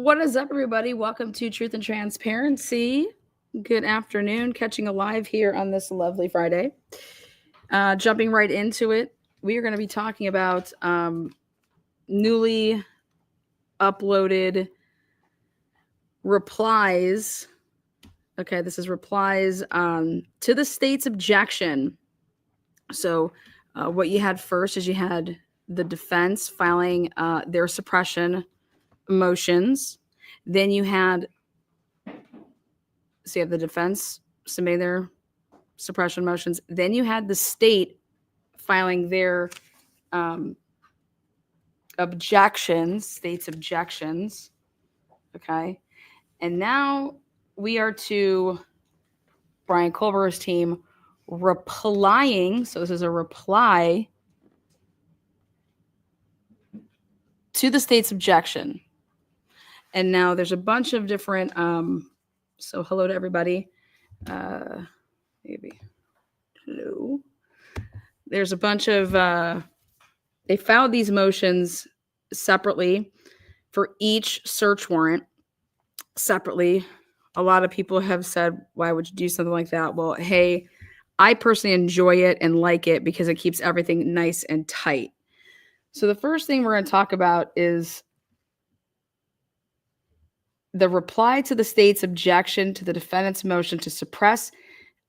What is up, everybody? Welcome to Truth and Transparency. Good afternoon. Catching a live here on this lovely Friday. Jumping right into it, we are going to be talking about newly uploaded replies. Okay, this is replies to the state's objection. So what you had first is you had the defense filing their suppression motions. Then you have the defense submitting their suppression motions. Then you had the state filing their state's objections. Okay. And now we are to Brian Culver's team replying. So this is a reply to the state's objection. And now there's a bunch of different, so hello to everybody. Maybe. Hello. There's a bunch of, they filed these motions separately for each search warrant separately. A lot of people have said, why would you do something like that? Well, hey, I personally enjoy it and like it because it keeps everything nice and tight. So the first thing we're going to talk about is the reply to the state's objection to the defendant's motion to suppress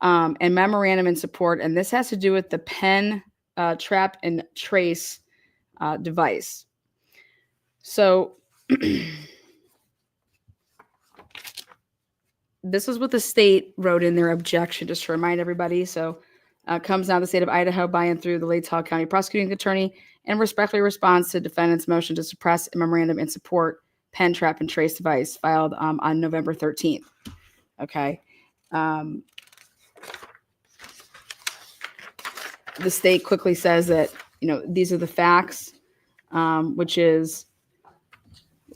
and memorandum in support. And this has to do with the pen trap and trace device. So this is what the state wrote in their objection, just to remind everybody. So comes now the state of Idaho by and through the Latah County prosecuting attorney and respectfully responds to defendant's motion to suppress a memorandum in support pen trap and trace device filed on November 13th. Okay. The state quickly says that, these are the facts, which is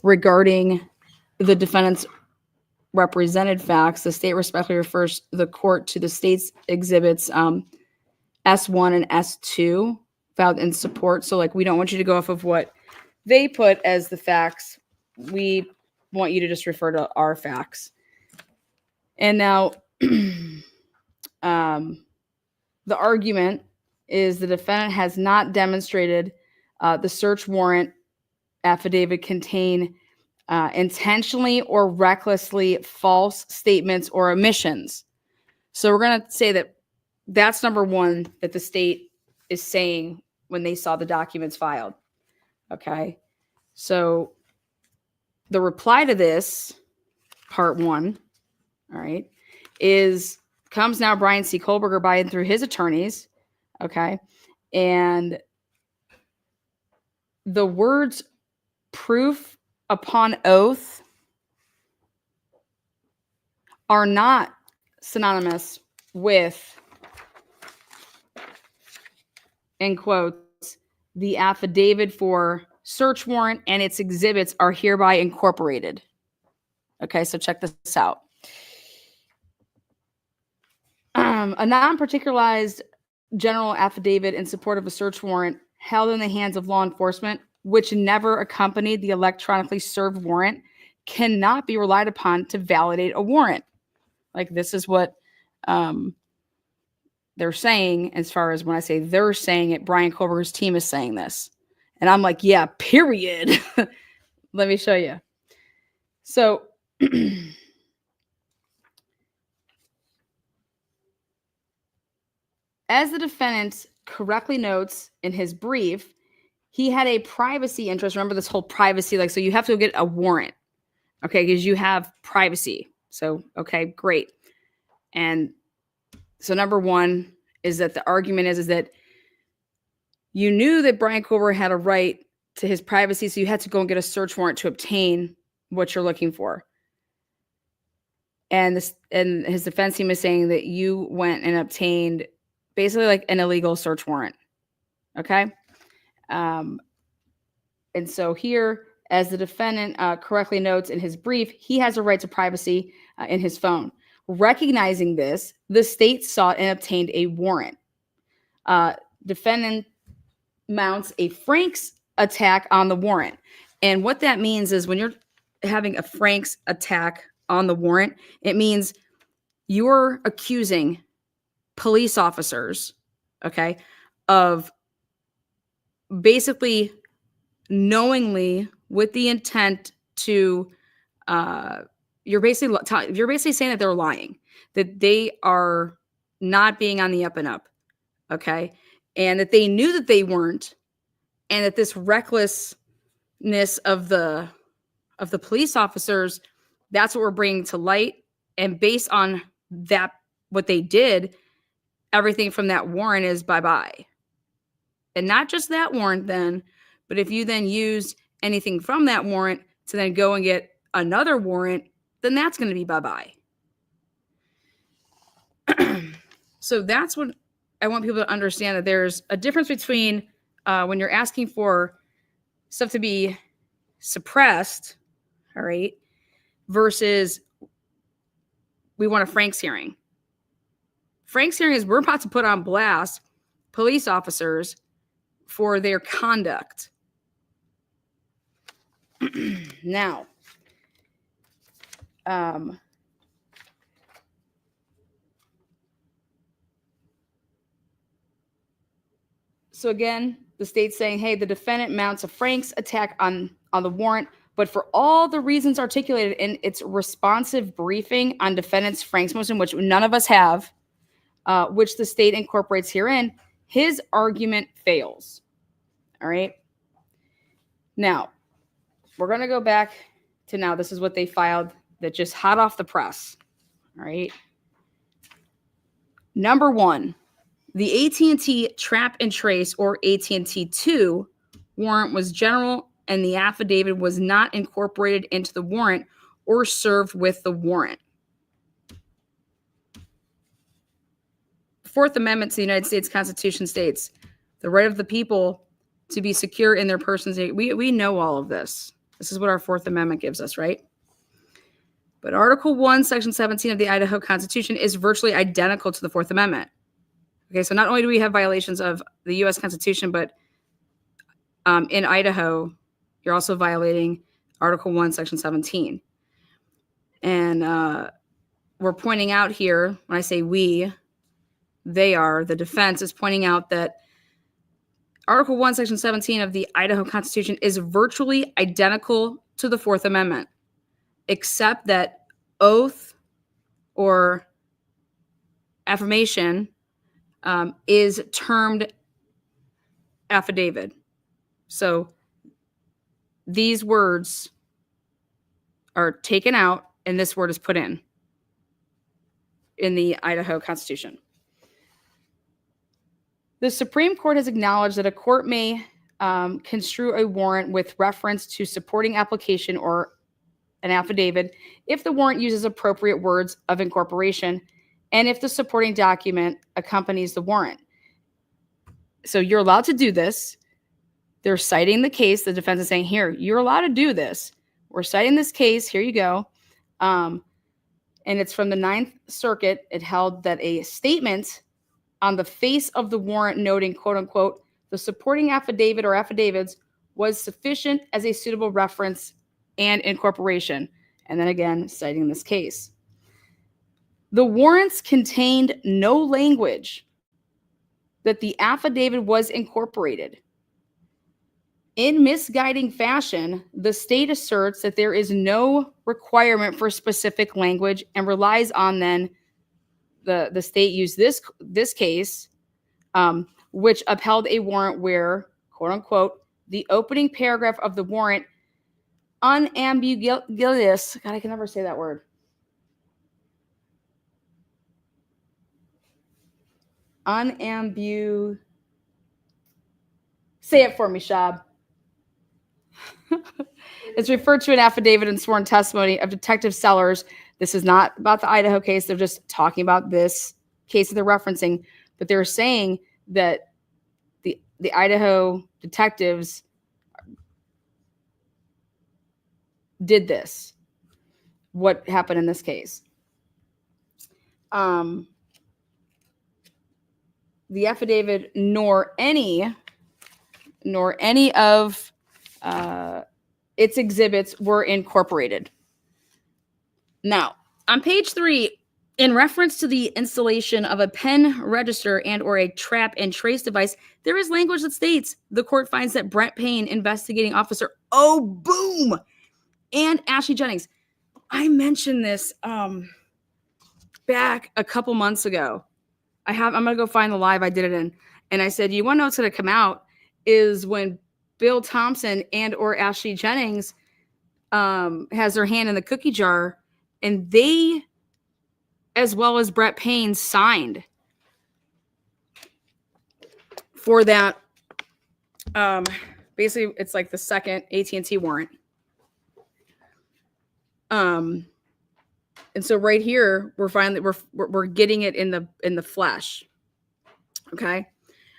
regarding the defendant's represented facts. The state respectfully refers the court to the state's exhibits S1 and S2 filed in support. So we don't want you to go off of what they put as the facts. We want you to just refer to our facts. And now the argument is the defendant has not demonstrated the search warrant affidavit contain intentionally or recklessly false statements or omissions. So we're going to say that that's number one that the state is saying when they saw the documents filed. Okay. So the reply to this, part one, all right, comes now Brian C. Kohlberger by and through his attorneys, okay, and the words proof upon oath are not synonymous with, in quotes, the affidavit for search warrant and its exhibits are hereby incorporated. Okay, so check this out. A non-particularized general affidavit in support of a search warrant held in the hands of law enforcement, which never accompanied the electronically served warrant, cannot be relied upon to validate a warrant. This is what they're saying. As far as when I say they're saying it, Brian Kohlberger's team is saying this. And I'm like, yeah, period. Let me show you. So as the defendant correctly notes in his brief, he had a privacy interest. Remember this whole privacy, so you have to get a warrant, okay, because you have privacy. So, okay, great. And so number one is that the argument is that you knew that Brian Kohlberger had a right to his privacy, so you had to go and get a search warrant to obtain what you're looking for. And his defense team is saying that you went and obtained basically an illegal search warrant. Okay. And so here, as the defendant correctly notes in his brief, he has a right to privacy in his phone. Recognizing this, the state sought and obtained a warrant. Defendant mounts a Frank's attack on the warrant. And what that means is when you're having a Frank's attack on the warrant, it means you're accusing police officers, okay, of basically knowingly with the intent to you're basically saying that they're lying, that they are not being on the up and up, okay, and that they knew that they weren't, and that this recklessness of the police officers, that's what we're bringing to light. And based on that, what they did, everything from that warrant is bye-bye. And not just that warrant then, but if you then use anything from that warrant to then go and get another warrant, then that's going to be bye-bye. So that's what I want people to understand, that there's a difference between when you're asking for stuff to be suppressed, all right, versus we want a Frank's hearing. Frank's hearing is we're about to put on blast police officers for their conduct. Now, so again, the state's saying, hey, the defendant mounts a Frank's attack on the warrant, but for all the reasons articulated in its responsive briefing on defendant's Frank's motion, which none of us have, which the state incorporates herein, his argument fails. All right. Now, we're going to go back to now. This is what they filed that just hot off the press. All right. Number one, the AT&T trap and trace, or AT&T 2 warrant was general, and the affidavit was not incorporated into the warrant or served with the warrant. Fourth Amendment to the United States Constitution states the right of the people to be secure in their persons. We know all of this. This is what our Fourth Amendment gives us, right? But Article 1, Section 17 of the Idaho Constitution is virtually identical to the Fourth Amendment. Okay, so not only do we have violations of the U.S. Constitution, but in Idaho, you're also violating Article 1, Section 17. And we're pointing out here, when I say we, the defense is pointing out that Article 1, Section 17 of the Idaho Constitution is virtually identical to the Fourth Amendment, except that oath or affirmation is termed affidavit. So these words are taken out and this word is put in the Idaho Constitution. The Supreme Court has acknowledged that a court may construe a warrant with reference to supporting application or an affidavit if the warrant uses appropriate words of incorporation and if the supporting document accompanies the warrant. So you're allowed to do this. They're citing the case. The defense is saying, here, you're allowed to do this. We're citing this case. Here you go. And it's from the Ninth Circuit. It held that a statement on the face of the warrant noting, quote unquote, the supporting affidavit or affidavits was sufficient as a suitable reference and incorporation. And then again, citing this case. The warrants contained no language that the affidavit was incorporated. In misguiding fashion, the state asserts that there is no requirement for specific language and relies on then the state used this case, which upheld a warrant where, quote unquote, the opening paragraph of the warrant unambiguous, God, I can never say that word. Say it for me, Shab. It's referred to an affidavit and sworn testimony of Detective Sellers. This is not about the Idaho case. They're just talking about this case that they're referencing. But they're saying that the Idaho detectives did this. What happened in this case? The affidavit nor any of its exhibits were incorporated. Now, on page 3, in reference to the installation of a pen register and or a trap and trace device, there is language that states the court finds that Brett Payne, investigating officer, oh, boom, and Ashley Jennings. I mentioned this back a couple months ago. I'm going to go find the live I did it in. And I said, you want to know what's going to come out is when Bill Thompson and or Ashley Jennings has their hand in the cookie jar, and they, as well as Brett Payne, signed for that. Basically, it's like the second AT&T warrant. And so right here, we're getting it in the flesh. Okay,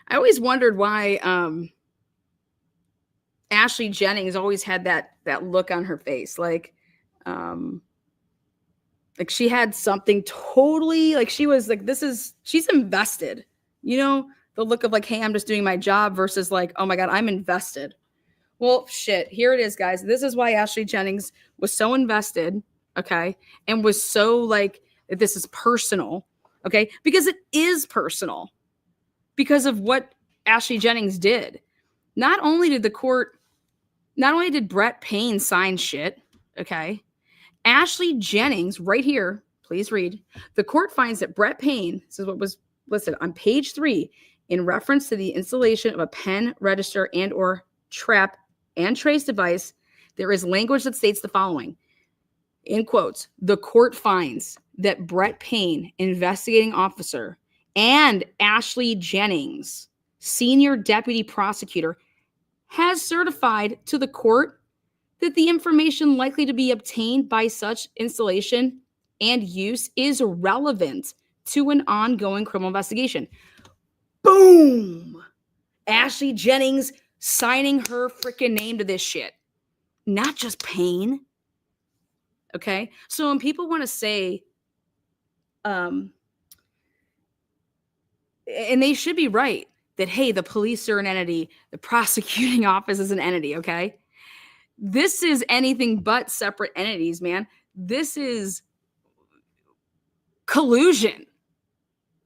I always wondered why Ashley Jennings always had that look on her face, like she had something totally, like she was like, she's invested, you know, the look of like, hey, I'm just doing my job versus like, oh my God, I'm invested. Well, shit, here it is, guys. This is why Ashley Jennings was so invested, okay, and was so like, this is personal, okay, because it is personal because of what Ashley Jennings did. Not only did Brett Payne sign shit, okay, Ashley Jennings, right here, please read. The court finds that Brett Payne, this is what was listed on page 3, in reference to the installation of a pen, register, and or trap and trace device, there is language that states the following, in quotes, the court finds that Brett Payne, investigating officer, and Ashley Jennings, senior deputy prosecutor, has certified to the court that the information likely to be obtained by such installation and use is relevant to an ongoing criminal investigation. Boom! Ashley Jennings signing her freaking name to this shit. Not just Payne. Okay? So when people want to say, and they should be right, that, hey, the police are an entity, the prosecuting office is an entity, okay? This is anything but separate entities, man. This is collusion.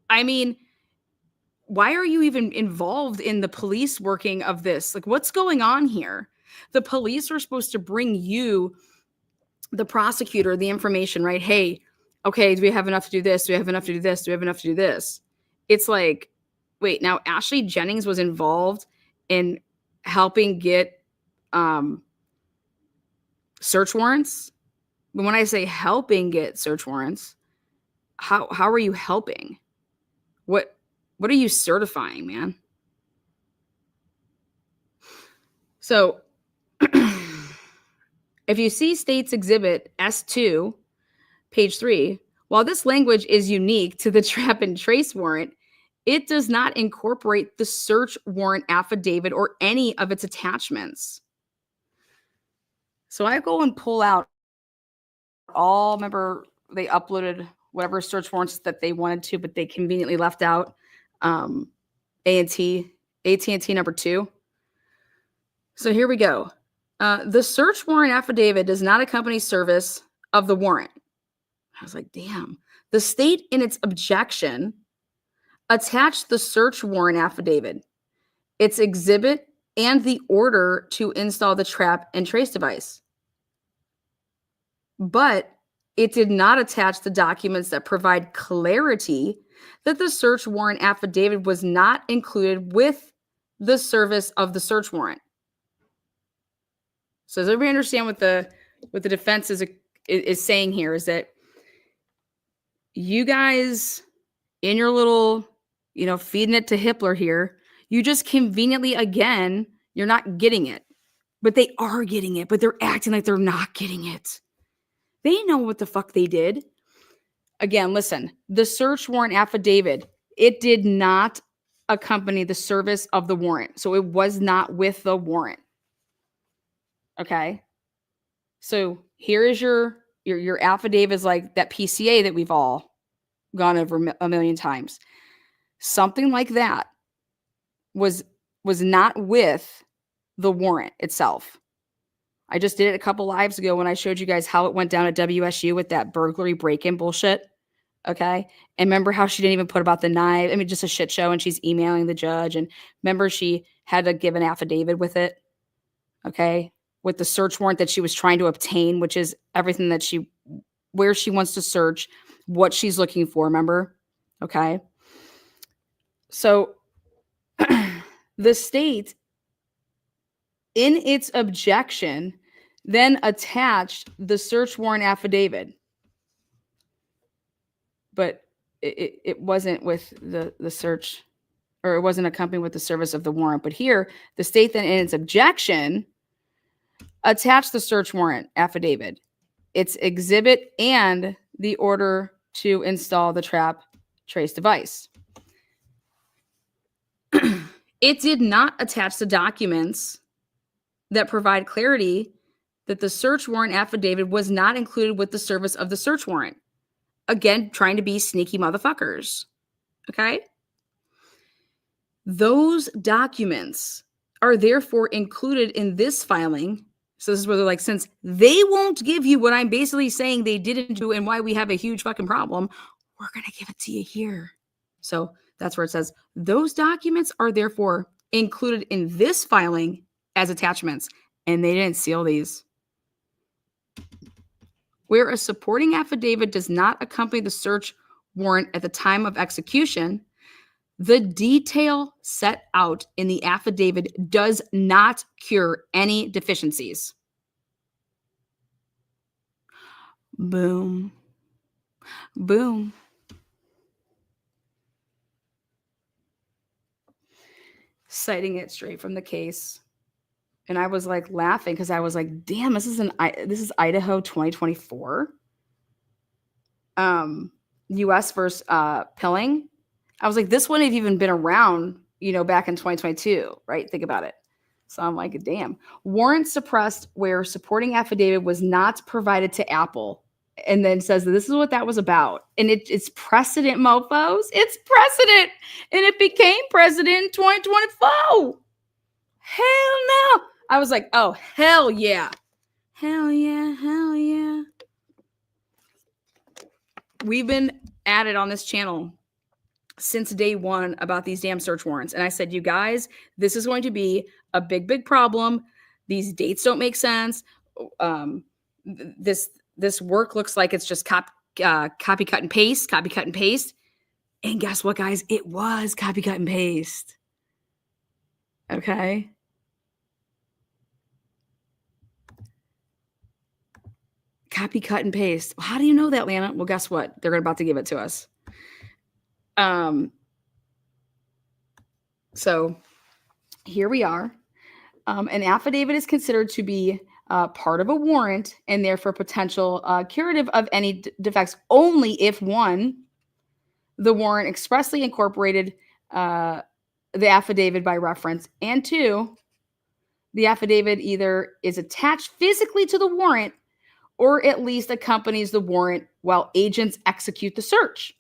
I mean, why are you even involved in the police working of this? Like, what's going on here? The police are supposed to bring you, the prosecutor, the information, right? Hey, okay, do we have enough to do this? Do we have enough to do this? Do we have enough to do this? It's like, wait, now Ashley Jennings was involved in helping get search warrants. But when I say helping get search warrants, how are you helping? What are you certifying, man? So if you see State's Exhibit S2, page 3, while this language is unique to the trap and trace warrant, it does not incorporate the search warrant affidavit or any of its attachments. So I go and pull out remember they uploaded whatever search warrants that they wanted to, but they conveniently left out AT&T number 2. So here we go. The search warrant affidavit does not accompany service of the warrant. I was like, damn. The state in its objection attached the search warrant affidavit, its exhibit, and the order to install the trap and trace device. But it did not attach the documents that provide clarity that the search warrant affidavit was not included with the service of the search warrant. So does everybody understand what the defense is saying here? Is that you guys in your little, feeding it to Hitler here, you just conveniently, again, you're not getting it. But they are getting it, but they're acting like they're not getting it. They know what the fuck they did. Again, listen, the search warrant affidavit, it did not accompany the service of the warrant. So it was not with the warrant. Okay. So here is your affidavit, is like that PCA that we've all gone over a million times. Something like that was not with the warrant itself. I just did it a couple lives ago when I showed you guys how it went down at WSU with that burglary break-in bullshit. Okay. And remember how she didn't even put about the knife? I mean, just a shit show. And she's emailing the judge. And remember, she had to give an affidavit with it. Okay. With the search warrant that she was trying to obtain, which is everything that where she wants to search, what she's looking for. Remember? Okay. So the state, in its objection, then attached the search warrant affidavit. But it wasn't with the search, or it wasn't accompanied with the service of the warrant. But here, the state then in its objection attached the search warrant affidavit, its exhibit, and the order to install the trap trace device. It did not attach the documents that provide clarity that the search warrant affidavit was not included with the service of the search warrant. Again, trying to be sneaky motherfuckers. Okay? Those documents are therefore included in this filing. So this is where they're like, since they won't give you what I'm basically saying they didn't do and why we have a huge fucking problem, we're going to give it to you here. So that's where it says those documents are therefore included in this filing as attachments, and they didn't seal these. Where a supporting affidavit does not accompany the search warrant at the time of execution, the detail set out in the affidavit does not cure any deficiencies. Boom. Boom. Citing it straight from the case. And I was like laughing because I was like, damn, this is Idaho 2024. US versus Pilling. I was like, this wouldn't have even been around, back in 2022, right? Think about it. So I'm like, damn. Warrant suppressed where supporting affidavit was not provided to Apple. And then says that this is what that was about. And it's precedent, mofos. It's precedent. And it became precedent in 2024. Hell no. I was like, oh, hell yeah. Hell yeah. Hell yeah. We've been at it on this channel since day one about these damn search warrants. And I said, you guys, this is going to be a big, big problem. These dates don't make sense. This work looks like it's just copy, cut, and paste. And guess what, guys? It was copy, cut, and paste. Okay. Copy, cut, and paste. How do you know that, Lana? Well, guess what? They're about to give it to us. So here we are. An affidavit is considered to be part of a warrant and therefore potential curative of any defects only if, one, the warrant expressly incorporated the affidavit by reference, and two, the affidavit either is attached physically to the warrant or at least accompanies the warrant while agents execute the search.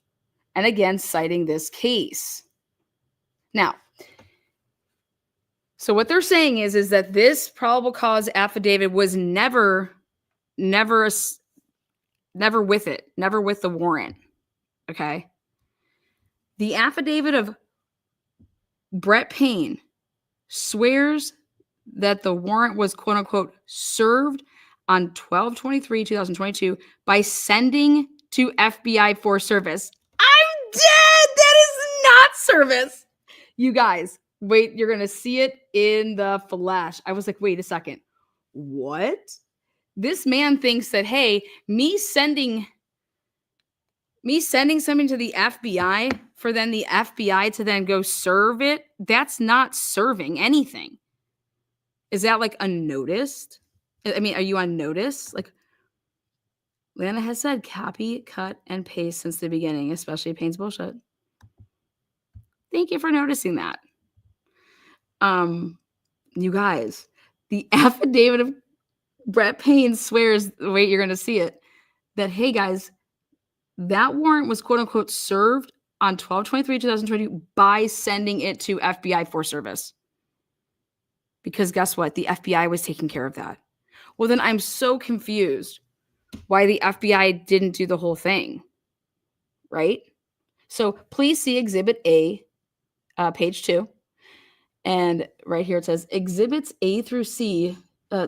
And again, citing this case. Now, so what they're saying is that this probable cause affidavit was never with it, never with the warrant. Okay. The affidavit of Brett Payne swears that the warrant was quote unquote served on 12/23/2022 by sending to FBI for service. I'm dead. That is not service. You guys, wait, you're going to see it in the flash. I was like, wait a second. What? This man thinks that, hey, me sending something to the FBI for then the FBI to then go serve it, that's not serving anything. Is that like unnoticed? I mean, are you on notice? Like, Lana has said copy, cut, and paste since the beginning, especially Payne's bullshit. Thank you for noticing that. You guys, the affidavit of Brett Payne swears, wait, you're going to see it, that, hey, guys, that warrant was quote unquote served on 12/23/2020 by sending it to FBI for service. Because guess what? The FBI was taking care of that. Well, then I'm so confused why the FBI didn't do the whole thing, right? So please see Exhibit A, page 2. And right here it says Exhibits A through C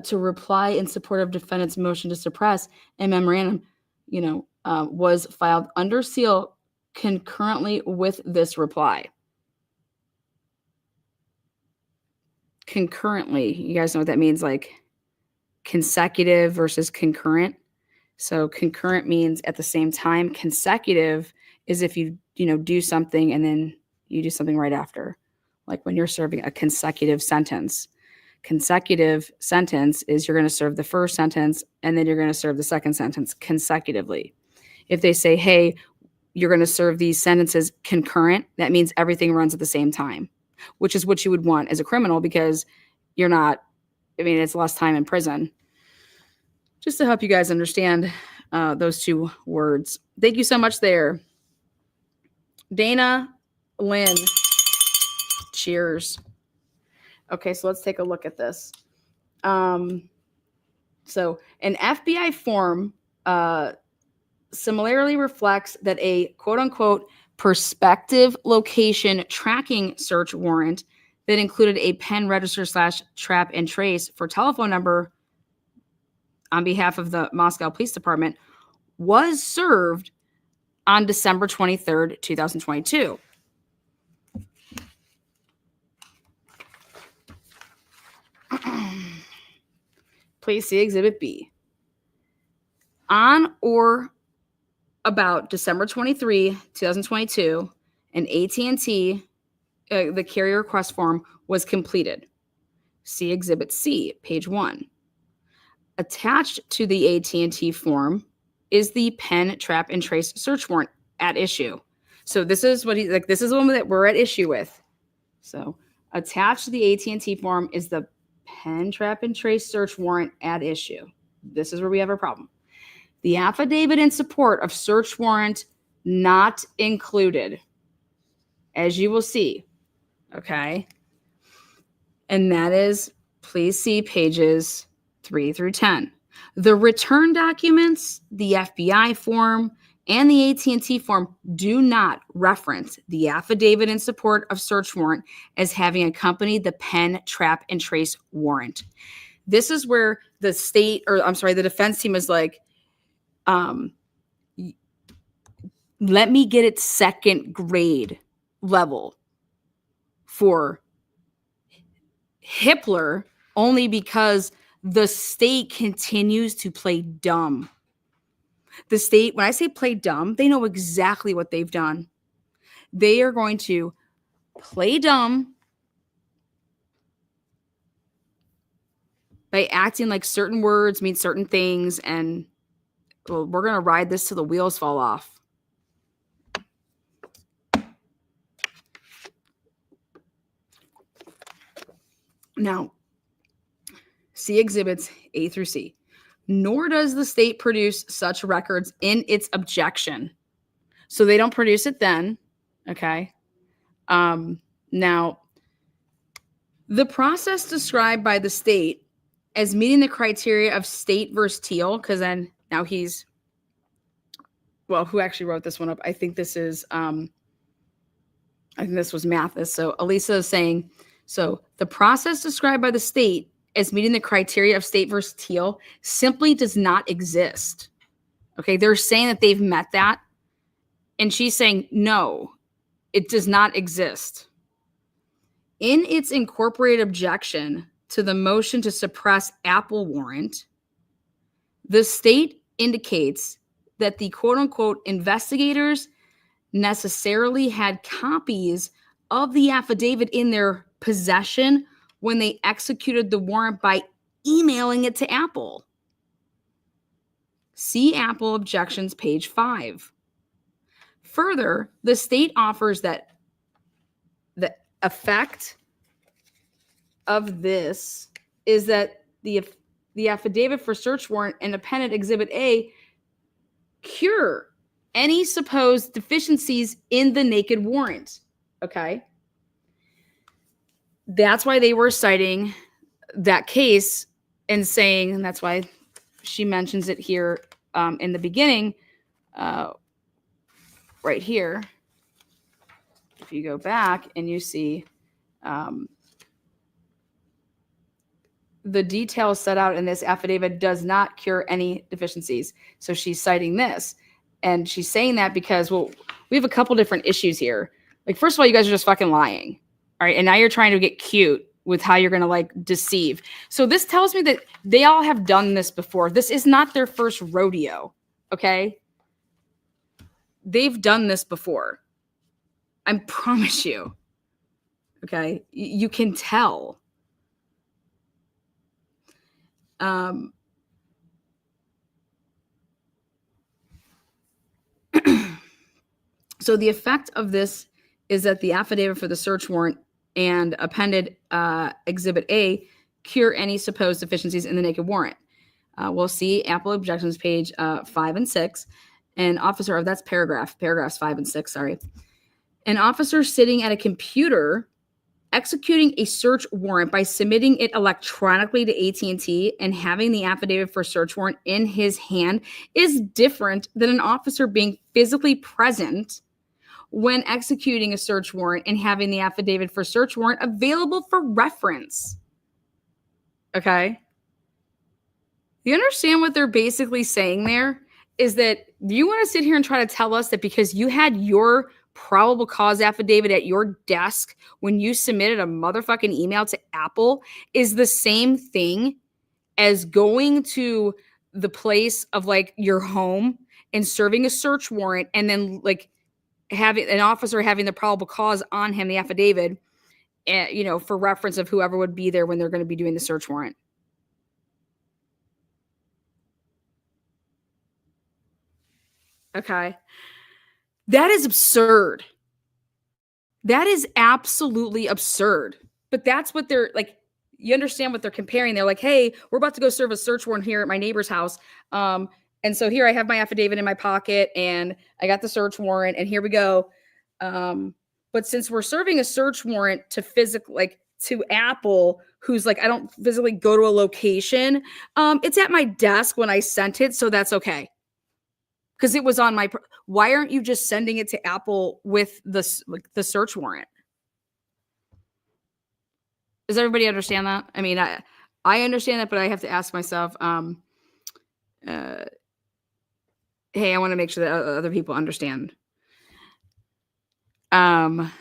to reply in support of defendant's motion to suppress and memorandum, was filed under seal concurrently with this reply. Concurrently, you guys know what that means, like consecutive versus concurrent. So concurrent means at the same time. Consecutive is if you do something and then you do something right after, like when you're serving a consecutive sentence. Consecutive sentence is you're going to serve the first sentence and then you're going to serve the second sentence consecutively. If they say, hey, you're going to serve these sentences concurrent, that means everything runs at the same time, which is what you would want as a criminal, because it's less time in prison. Just to help you guys understand those two words. Thank you so much there. Dana Lynn. Cheers. Okay, so let's take a look at this. So an FBI form similarly reflects that a quote-unquote prospective location tracking search warrant that included a pen register / trap and trace for telephone number on behalf of the Moscow Police Department was served on December 23rd, 2022. Please see Exhibit B. On or about December 23, 2022, an AT&T, the carrier request form was completed. See Exhibit C, page 1. Attached to the AT&T form is the pen, trap, and trace search warrant at issue. So this is this is the one that we're at issue with. So attached to the AT&T form is the pen, trap, and trace search warrant at issue. This is where we have a problem. The affidavit in support of search warrant not included, as you will see. Okay. And that is, please see pages 3 through 10. The return documents, the FBI form, and the AT&T form do not reference the affidavit in support of search warrant as having accompanied the pen, trap, and trace warrant. This is where the defense team is like, let me get it second grade level for Hippler, only because the state continues to play dumb. The state, when I say play dumb, they know exactly what they've done. They are going to play dumb by acting like certain words mean certain things, and we're going to ride this till the wheels fall off. Now, see Exhibits A through C. Nor does the state produce such records in its objection. So they don't produce it then, okay? Now, the process described by the state as meeting the criteria of State versus Teal, because then now who actually wrote this one up? I think this is, I think this was Mathis. So Elisa is saying, so the process described by the state as meeting the criteria of State versus Teal simply does not exist. Okay, they're saying that they've met that. And she's saying, no, it does not exist. In its incorporated objection to the motion to suppress Apple warrant, the state indicates that the quote-unquote investigators necessarily had copies of the affidavit in their possession when they executed the warrant by emailing it to Apple. See Apple Objections, page 5. Further, the state offers that the effect of this is that the affidavit for search warrant and appended Exhibit A cure any supposed deficiencies in the naked warrant. Okay? That's why they were citing that case and saying, and that's why she mentions it here in the beginning, right here. If you go back and you see the details set out in this affidavit does not cure any deficiencies. So she's citing this. And she's saying that because, well, we have a couple different issues here. Like, first of all, you guys are just fucking lying. All right. And now you're trying to get cute with how you're going to like deceive. So this tells me that they all have done this before. This is not their first rodeo. Okay. They've done this before. I promise you. Okay. You can tell. So the effect of this is that the affidavit for the search warrant and appended Exhibit A cure any supposed deficiencies in the naked warrant. We'll see Apple objections page 5 and 6. An officer, that's paragraphs 5 and 6, sorry. An officer sitting at a computer executing a search warrant by submitting it electronically to AT&T and having the affidavit for search warrant in his hand is different than an officer being physically present when executing a search warrant and having the affidavit for search warrant available for reference. Okay? You understand what they're basically saying there? Is that you want to sit here and try to tell us that because you had your probable cause affidavit at your desk when you submitted a motherfucking email to Apple is the same thing as going to the place of like your home and serving a search warrant and then like having an officer having the probable cause on him, the affidavit, for reference of whoever would be there when they're going to be doing the search warrant. Okay. That is absurd. That is absolutely absurd. But that's what they're like. You understand what they're comparing. They're like, hey, we're about to go serve a search warrant here at my neighbor's house. And so here I have my affidavit in my pocket and I got the search warrant and here we go. But since we're serving a search warrant to Apple, who's like, I don't physically go to a location. It's at my desk when I sent it. So that's okay. Because it was on why aren't you just sending it to Apple with the search warrant? Does everybody understand that? I mean, I understand that, but I have to ask myself, hey, I want to make sure that other people understand. Thank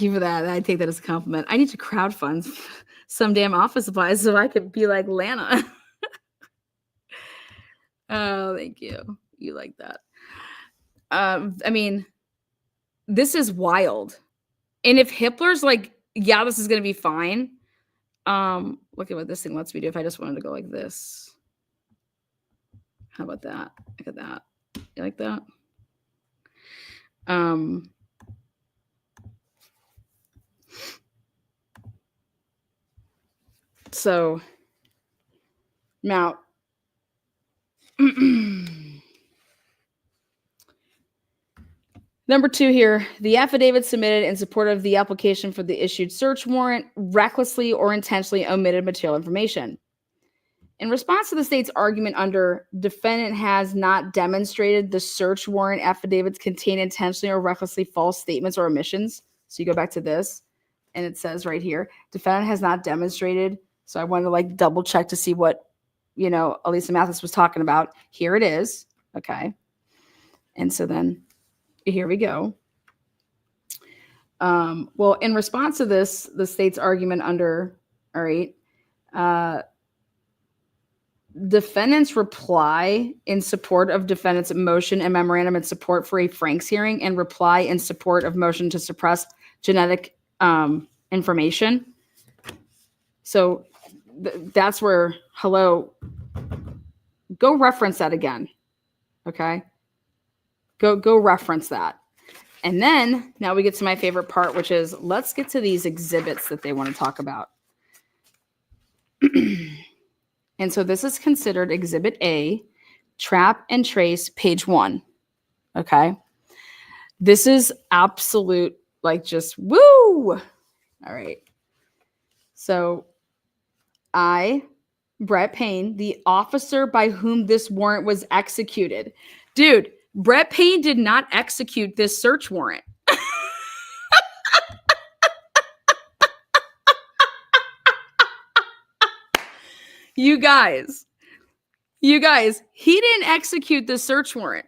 you for that. I take that as a compliment. I need to crowdfund some damn office supplies so I could be like Lana. Oh, thank you. You like that. I mean, this is wild. And if Hippler's like, yeah, this is going to be fine. Look at what this thing lets me do. If I just wanted to go like this. How about that? Look at that. You like that? So now, number 2 here, the affidavit submitted in support of the application for the issued search warrant recklessly or intentionally omitted material information. In response to the state's argument under defendant has not demonstrated the search warrant affidavits contain intentionally or recklessly false statements or omissions. So you go back to this and it says right here, defendant has not demonstrated. So I wanted to like double check to see what, Elisa Mathis was talking about. Here it is. Okay. And so then here we go. Well, in response to this, the state's argument under, all right, defendant's reply in support of defendant's motion and memorandum in support for a Franks hearing and reply in support of motion to suppress genetic information. So that's where, hello, go reference that again. Okay. Go reference that. And then now we get to my favorite part, which is let's get to these exhibits that they want to talk about. And so this is considered Exhibit A, Trap and Trace, page 1. Okay. This is absolute, like just woo. All right. So I Brett Payne, the officer by whom this warrant was executed. Dude, Brett Payne did not execute this search warrant. You guys, he didn't execute the search warrant.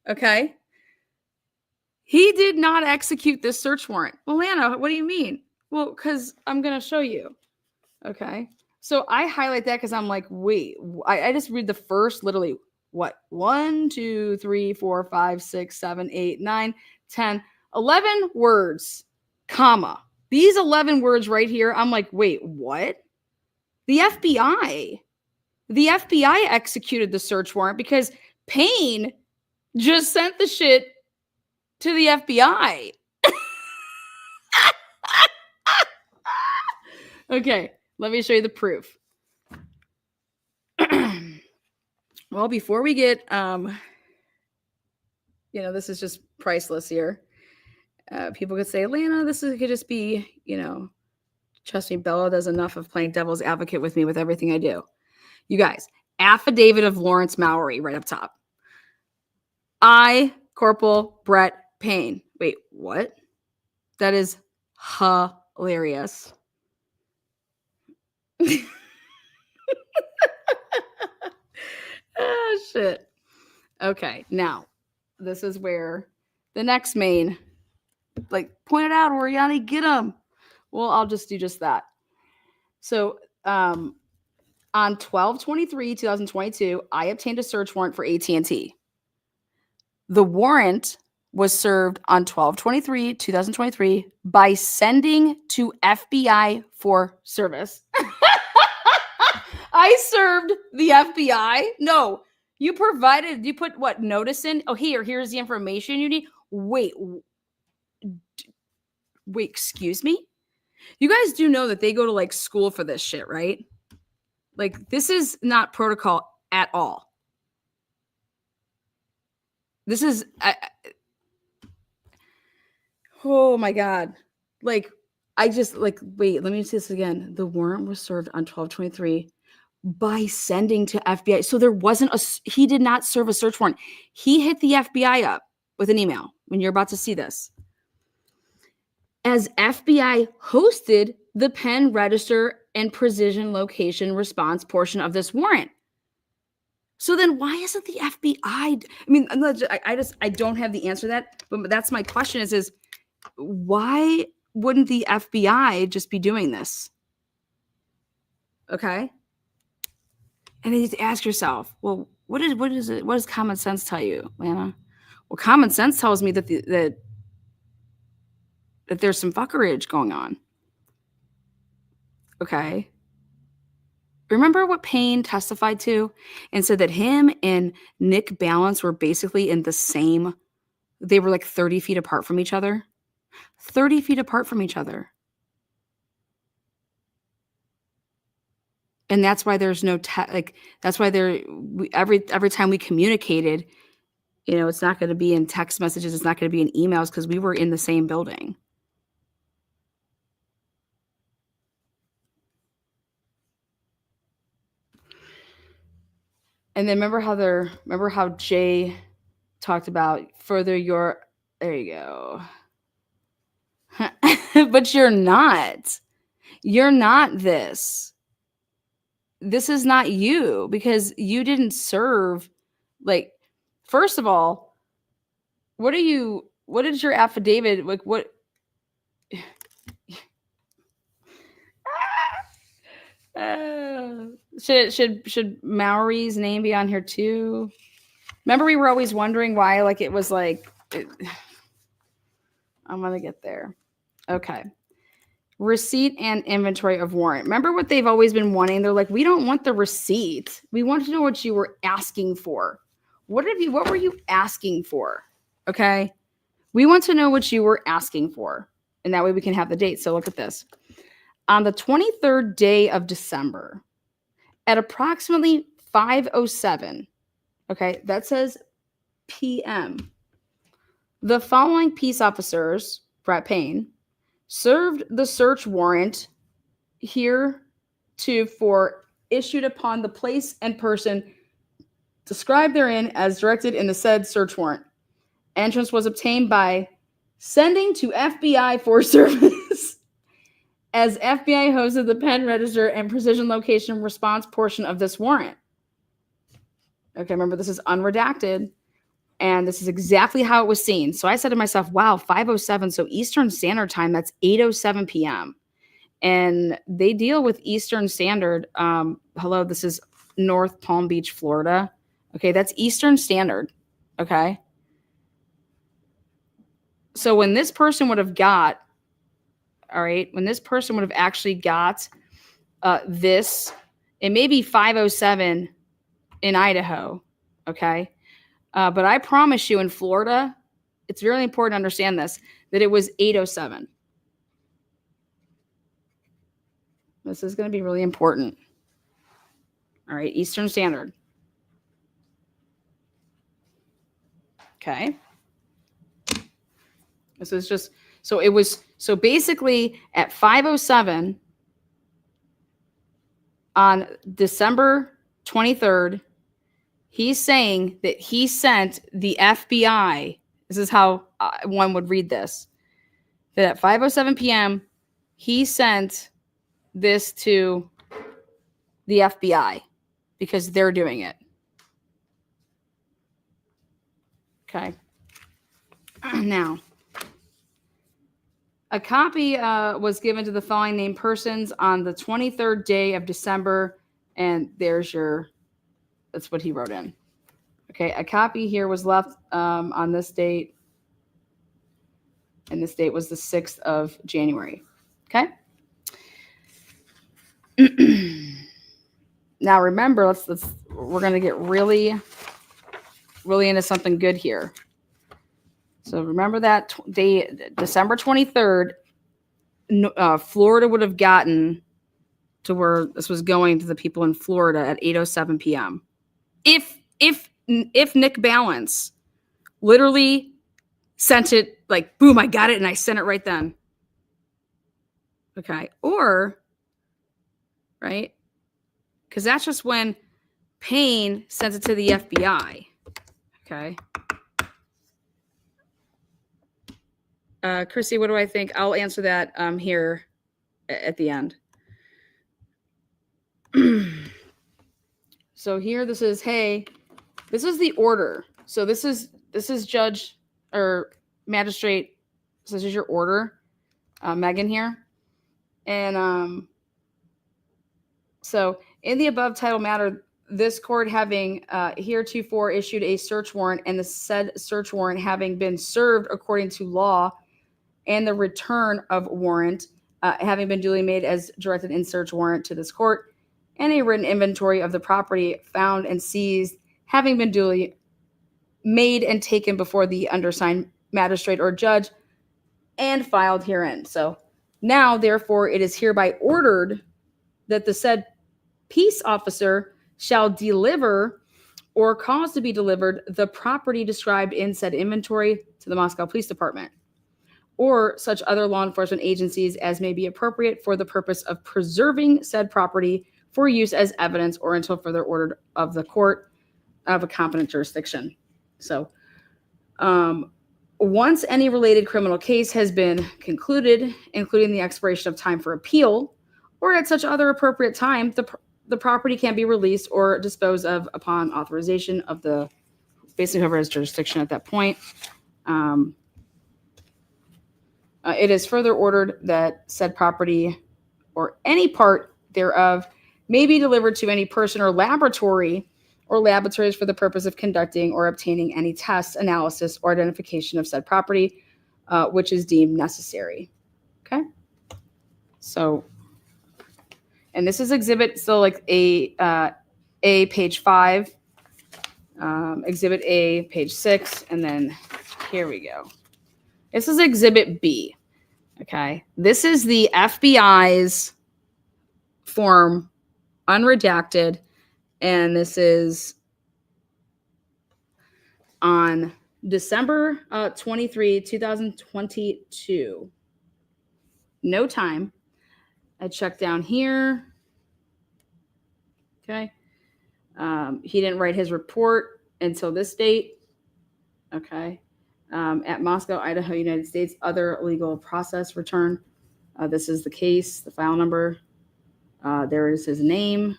Okay? He did not execute this search warrant. Well, Lana, what do you mean? Well, because I'm going to show you. Okay? So I highlight that because I'm like, wait, I just read the first, literally, what? 1, 2, 3, 4, 5, 6, 7, 8, 9, 10, 11 words, comma. These 11 words right here, I'm like, wait, what? The FBI executed the search warrant because Payne just sent the shit to the FBI. Okay, let me show you the proof. Well, before we get, this is just priceless here. People could say, Lana, could just be, trust me, Bella does enough of playing devil's advocate with me with everything I do. You guys, affidavit of Lawrence Mowry right up top. I, Corporal Brett Payne. Wait, what? That is hilarious. Oh, shit. Okay, now, this is where the next main, point it out, Oriani, get him. Well, I'll just do just that. So, on 12/23/2022, I obtained a search warrant for AT&T. The warrant was served on 12/23/2023 by sending to FBI for service. I served the FBI? No. You put what, notice in? Oh, here's the information you need. Wait, excuse me? You guys do know that they go to school for this shit, right? This is not protocol at all. This is, oh my God. Wait, let me see this again. The warrant was served on 12/23 by sending to FBI. So he did not serve a search warrant. He hit the FBI up with an email when you're about to see this. As FBI hosted the pen register and precision location response portion of this warrant. So then why isn't the FBI? I mean, I don't have the answer to that, but that's my question is why wouldn't the FBI just be doing this? Okay. And then you have to ask yourself, well, what does common sense tell you, Lana? Well, common sense tells me that that there's some fuckerage going on. Okay. Remember what Payne testified to and said that him and Nick Balance were basically in the same, they were 30 feet apart from each other. 30 feet apart from each other. And that's why there's no, that's why every time we communicated, it's not going to be in text messages. It's not going to be in emails because we were in the same building. And then remember how Jay talked about there you go. But you're not this. This is not you because you didn't serve. First of all, what is your affidavit? What? Should Mowry's name be on here too? Remember, we were always wondering why, it was I'm gonna get there. Okay. Receipt and inventory of warrant. Remember what they've always been wanting? They're like, we don't want the receipt. We want to know what you were asking for. What were you asking for? Okay. We want to know what you were asking for. And that way we can have the date. So look at this. On the 23rd day of December, at approximately 5:07, okay, that says PM, the following peace officers, Brett Payne, served the search warrant here for issued upon the place and person described therein as directed in the said search warrant. Entrance was obtained by sending to FBI for service as FBI hosted the pen register and precision location response portion of this warrant. Okay, remember this is unredacted, and this is exactly how it was seen. So I said to myself, wow, 5:07, so Eastern Standard Time, that's 8:07 p.m. And they deal with Eastern Standard. Hello, this is North Palm Beach, Florida. Okay, that's Eastern Standard. Okay. So when this person would have got, all right, when this person would have actually got this, it may be 5:07 in Idaho. Okay. But I promise you in Florida, it's very important to understand this, that it was 8:07. This is going to be really important. All right, Eastern Standard. Okay. This is just, so it was, so basically at 5:07 on December 23rd, he's saying that he sent the FBI, this is how one would read this, that at 5:07 p.m., he sent this to the FBI because they're doing it. Okay. Now, a copy was given to the following named persons on the 23rd day of December, and there's your, that's what he wrote in. Okay, a copy here was left on this date, and this date was the 6th of January. Okay. Now remember, let's we're gonna get really into something good here. So remember that day, December 23rd, Florida would have gotten to where this was going to the people in Florida at 8:07 p.m. If Nick Balance literally sent it like, boom, I got it and I sent it right then. Okay. Or, right? Because that's just when Payne sends it to the FBI. Okay. Chrissy, what do I think? I'll answer that here at the end. So here, this is, hey, this is the order. So this is Judge or Magistrate. So this is your order, Megan here. And so in the above title matter, this court having heretofore issued a search warrant and the said search warrant having been served according to law and the return of warrant having been duly made as directed in search warrant to this court, and a written inventory of the property found and seized having been duly made and taken before the undersigned magistrate or judge and filed herein. So now, therefore, it is hereby ordered that the said peace officer shall deliver or cause to be delivered the property described in said inventory to the Moscow Police Department or such other law enforcement agencies as may be appropriate for the purpose of preserving said property for use as evidence or until further order of the court of a competent jurisdiction. So once any related criminal case has been concluded, including the expiration of time for appeal, or at such other appropriate time, the property can be released or disposed of upon authorization of the basically whoever has jurisdiction at that point. It is further ordered that said property or any part thereof may be delivered to any person or laboratory or laboratories for the purpose of conducting or obtaining any test, analysis, or identification of said property, which is deemed necessary. Okay. So, and this is exhibit, so like A page 5, exhibit A page 6, and then here we go. This is exhibit B. Okay. This is the FBI's form, unredacted, and this is on December 23, 2022. No time. I check down here. Okay. He didn't write his report until this date. Okay. At Moscow, Idaho, United States, other legal process return. This is the case, the file number. There is his name.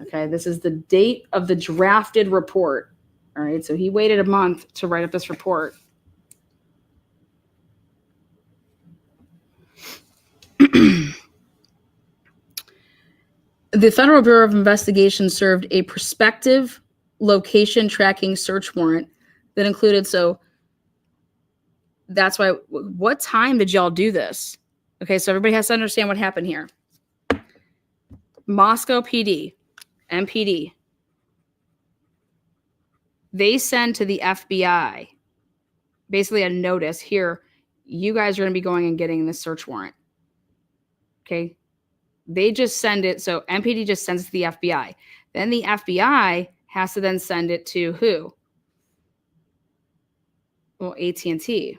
Okay. This is the date of the drafted report. All right. So he waited a month to write up this report. The Federal Bureau of Investigation served a prospective location tracking search warrant that included, so that's why, what time did y'all do this? Okay, so everybody has to understand what happened here. Moscow PD, MPD, they send to the FBI basically a notice here, you guys are going to be going and getting this search warrant. Okay, they just send it, so MPD just sends it to the FBI. Then the FBI has to then send it to who? Well, AT&T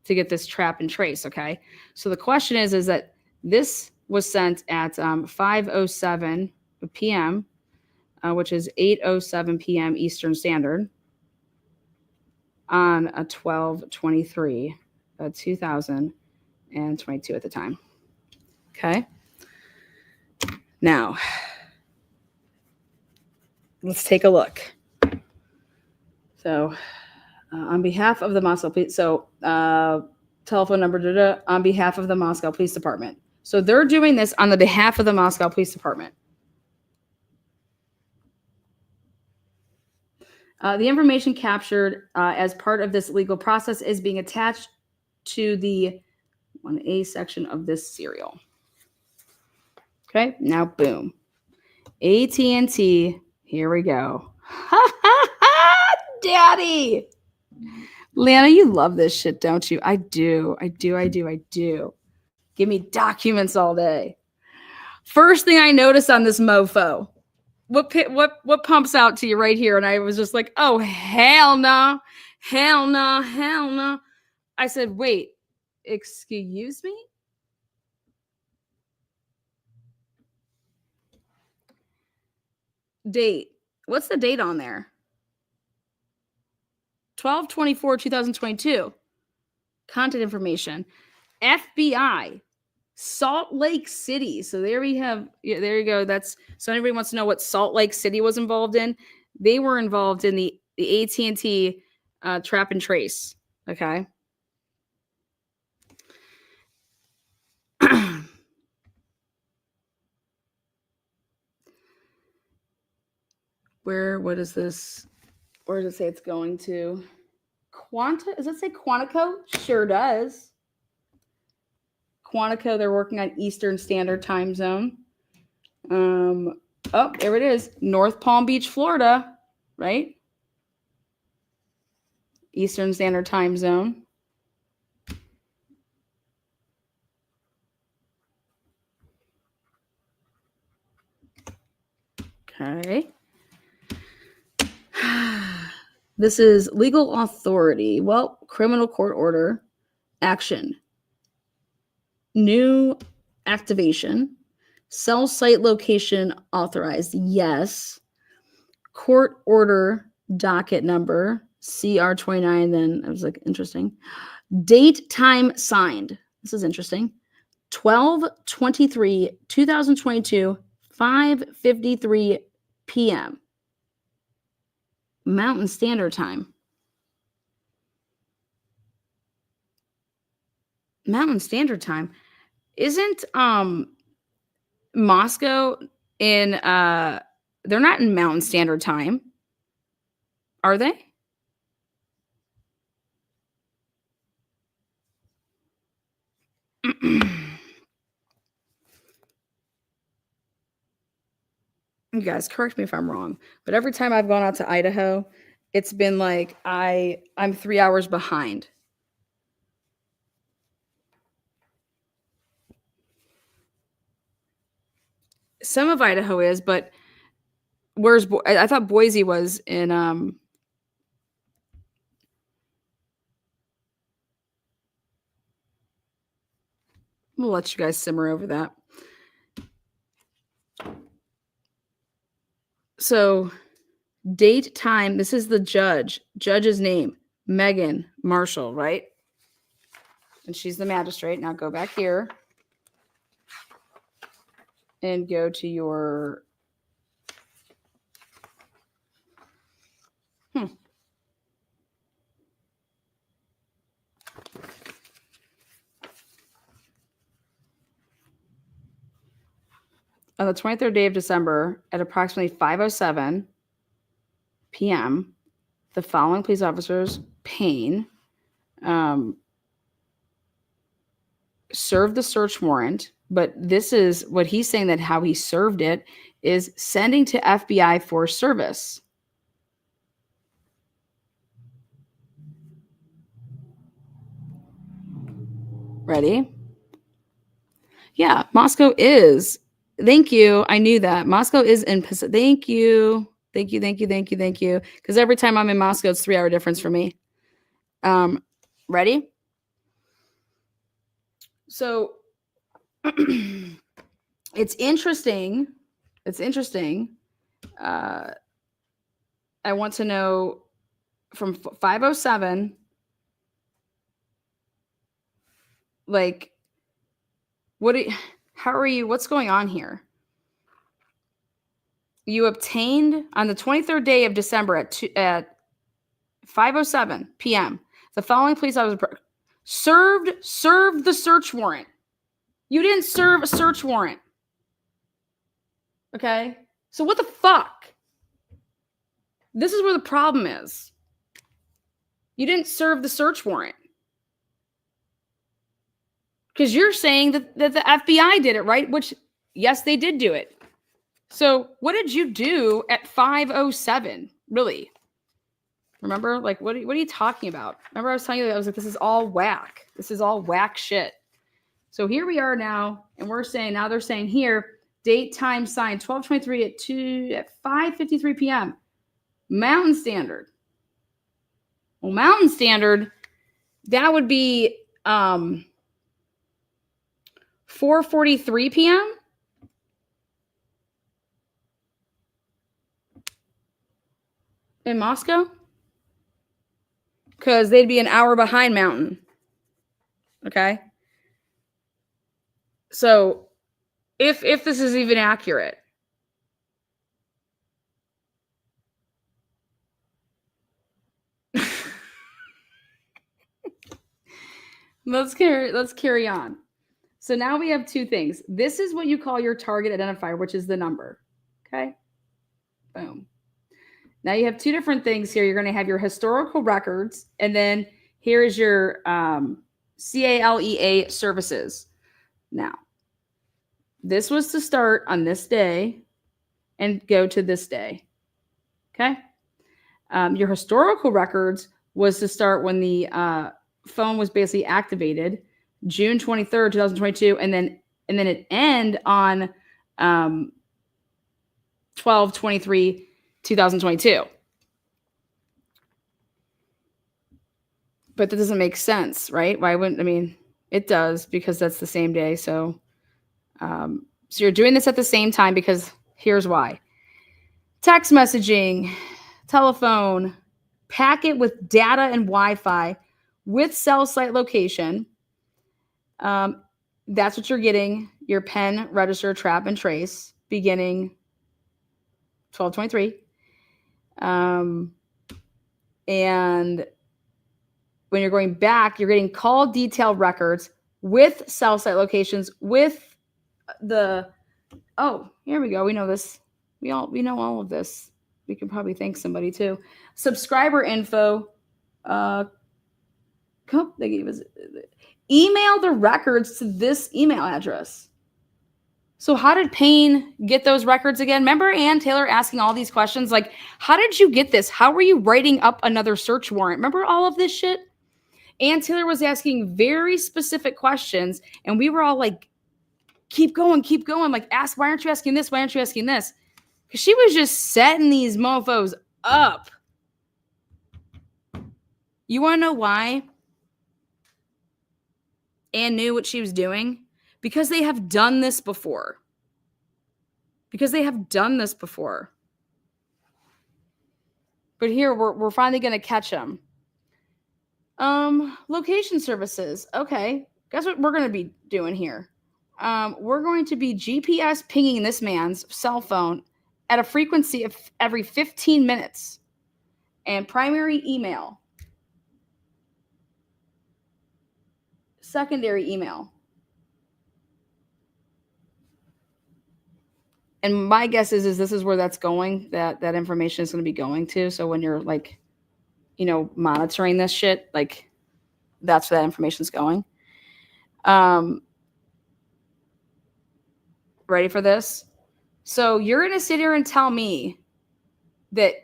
to get this trap and trace, okay? So the question is that this was sent at 5:07 p.m., which is 8:07 p.m. Eastern Standard on a 12/23, 2022 at the time. Okay? Now, let's take a look. So, on behalf of the Moscow Police, so telephone number on behalf of the Moscow Police Department. So they're doing this on the behalf of the Moscow Police Department. The information captured as part of this legal process is being attached to the 1A section of this serial. Okay, now boom. AT&T, here we go. Daddy! Lana, you love this shit, don't you? I do. Give me documents all day. First thing I noticed on this mofo, what pumps out to you right here? And I was just like, oh, hell no. Hell no. Hell no. I said, wait, excuse me? Date. What's the date on there? 12/24/2022. Content information. FBI. Salt Lake City. So there we have, yeah, there you go. That's, so anybody wants to know what Salt Lake City was involved in? They were involved in the AT&T trap and trace. Okay. What is this? Where does it say it's going to? Does it say Quantico? Sure does. Quantico, they're working on Eastern Standard Time Zone. Oh, there it is. North Palm Beach, Florida, right? Eastern Standard Time Zone. Okay. This is legal authority. Well, criminal court order, action, new activation, cell site location authorized, yes. Court order docket number, CR29, then I was like, interesting. Date, time signed. This is interesting. 12/23/2022, 5:53 p.m. Mountain Standard Time. Mountain Standard Time. Isn't Moscow in they're not in Mountain Standard Time. Are they? You guys, correct me if I'm wrong, but every time I've gone out to Idaho, it's been like I'm 3 hours behind. Some of Idaho is, but where's I thought Boise was in we'll let you guys simmer over that. So date, time, this is the judge. Judge's name, Megan Marshall, right? And she's the magistrate. Now go back here and go to your on the 23rd day of December at approximately 5:07 p.m., the following police officers, Payne, served the search warrant, but this is what he's saying, that how he served it is sending to FBI for service. Ready? Yeah, Moscow is. Thank you. I knew that. Moscow is in Pacific. Thank you. Thank you. Thank you. Thank you. Thank you. Because every time I'm in Moscow, it's 3 hour difference for me. Ready? So it's interesting. It's interesting. I want to know from 5:07, like, how are you? What's going on here? You obtained on the 23rd day of December at 5:07 p.m. The following police officer served the search warrant. You didn't serve a search warrant. Okay? So what the fuck? This is where the problem is. You didn't serve the search warrant. Because you're saying that the FBI did it, right? Which, yes, they did do it. So what did you do at 5:07? Really? Remember? Like, what are you talking about? Remember I was telling you that I was like, this is all whack. This is all whack shit. So here we are now, and we're saying, now they're saying here, date, time, sign, 12/23 at 5:53 p.m. Mountain Standard. Well, Mountain Standard, that would be 4:43 p.m. in Moscow, because they'd be an hour behind Mountain. Okay. So if this is even accurate, let's carry on. So now we have two things. This is what you call your target identifier, which is the number. Okay. Boom. Now you have two different things here. You're going to have your historical records, and then here is your CALEA services. Now, this was to start on this day and go to this day. Okay. Your historical records was to start when the phone was basically activated, June 23rd, 2022, and then it end on 12/23/2022. But that doesn't make sense, right? Why wouldn't, I mean, it does, because that's the same day. So you're doing this at the same time because here's why. Text messaging, telephone, packet with data and Wi-Fi with cell site location. That's what you're getting. Your pen, register, trap, and trace beginning 12/23. And when you're going back, you're getting call detail records with cell site locations with the, oh, here we go. We know this. We know all of this. We can probably thank somebody too. Subscriber info. They gave us, email the records to this email address. So how did Payne get those records again? Remember Ann Taylor asking all these questions? Like, how did you get this? How were you writing up another search warrant? Remember all of this shit? Ann Taylor was asking very specific questions, and we were all like, keep going. Like, ask, why aren't you asking this? Why aren't you asking this? Because she was just setting these mofos up. You want to know why Ann knew what she was doing? Because they have done this before. But here we're finally going to catch him. Location services. Okay. Guess what we're going to be doing here? We're going to be GPS pinging this man's cell phone at a frequency of every 15 minutes. And primary email. Secondary email. And my guess is this is where that's going, that information is going to be going to. So when you're like, monitoring this shit, like that's where that information is going. Ready for this? So you're going to sit here and tell me that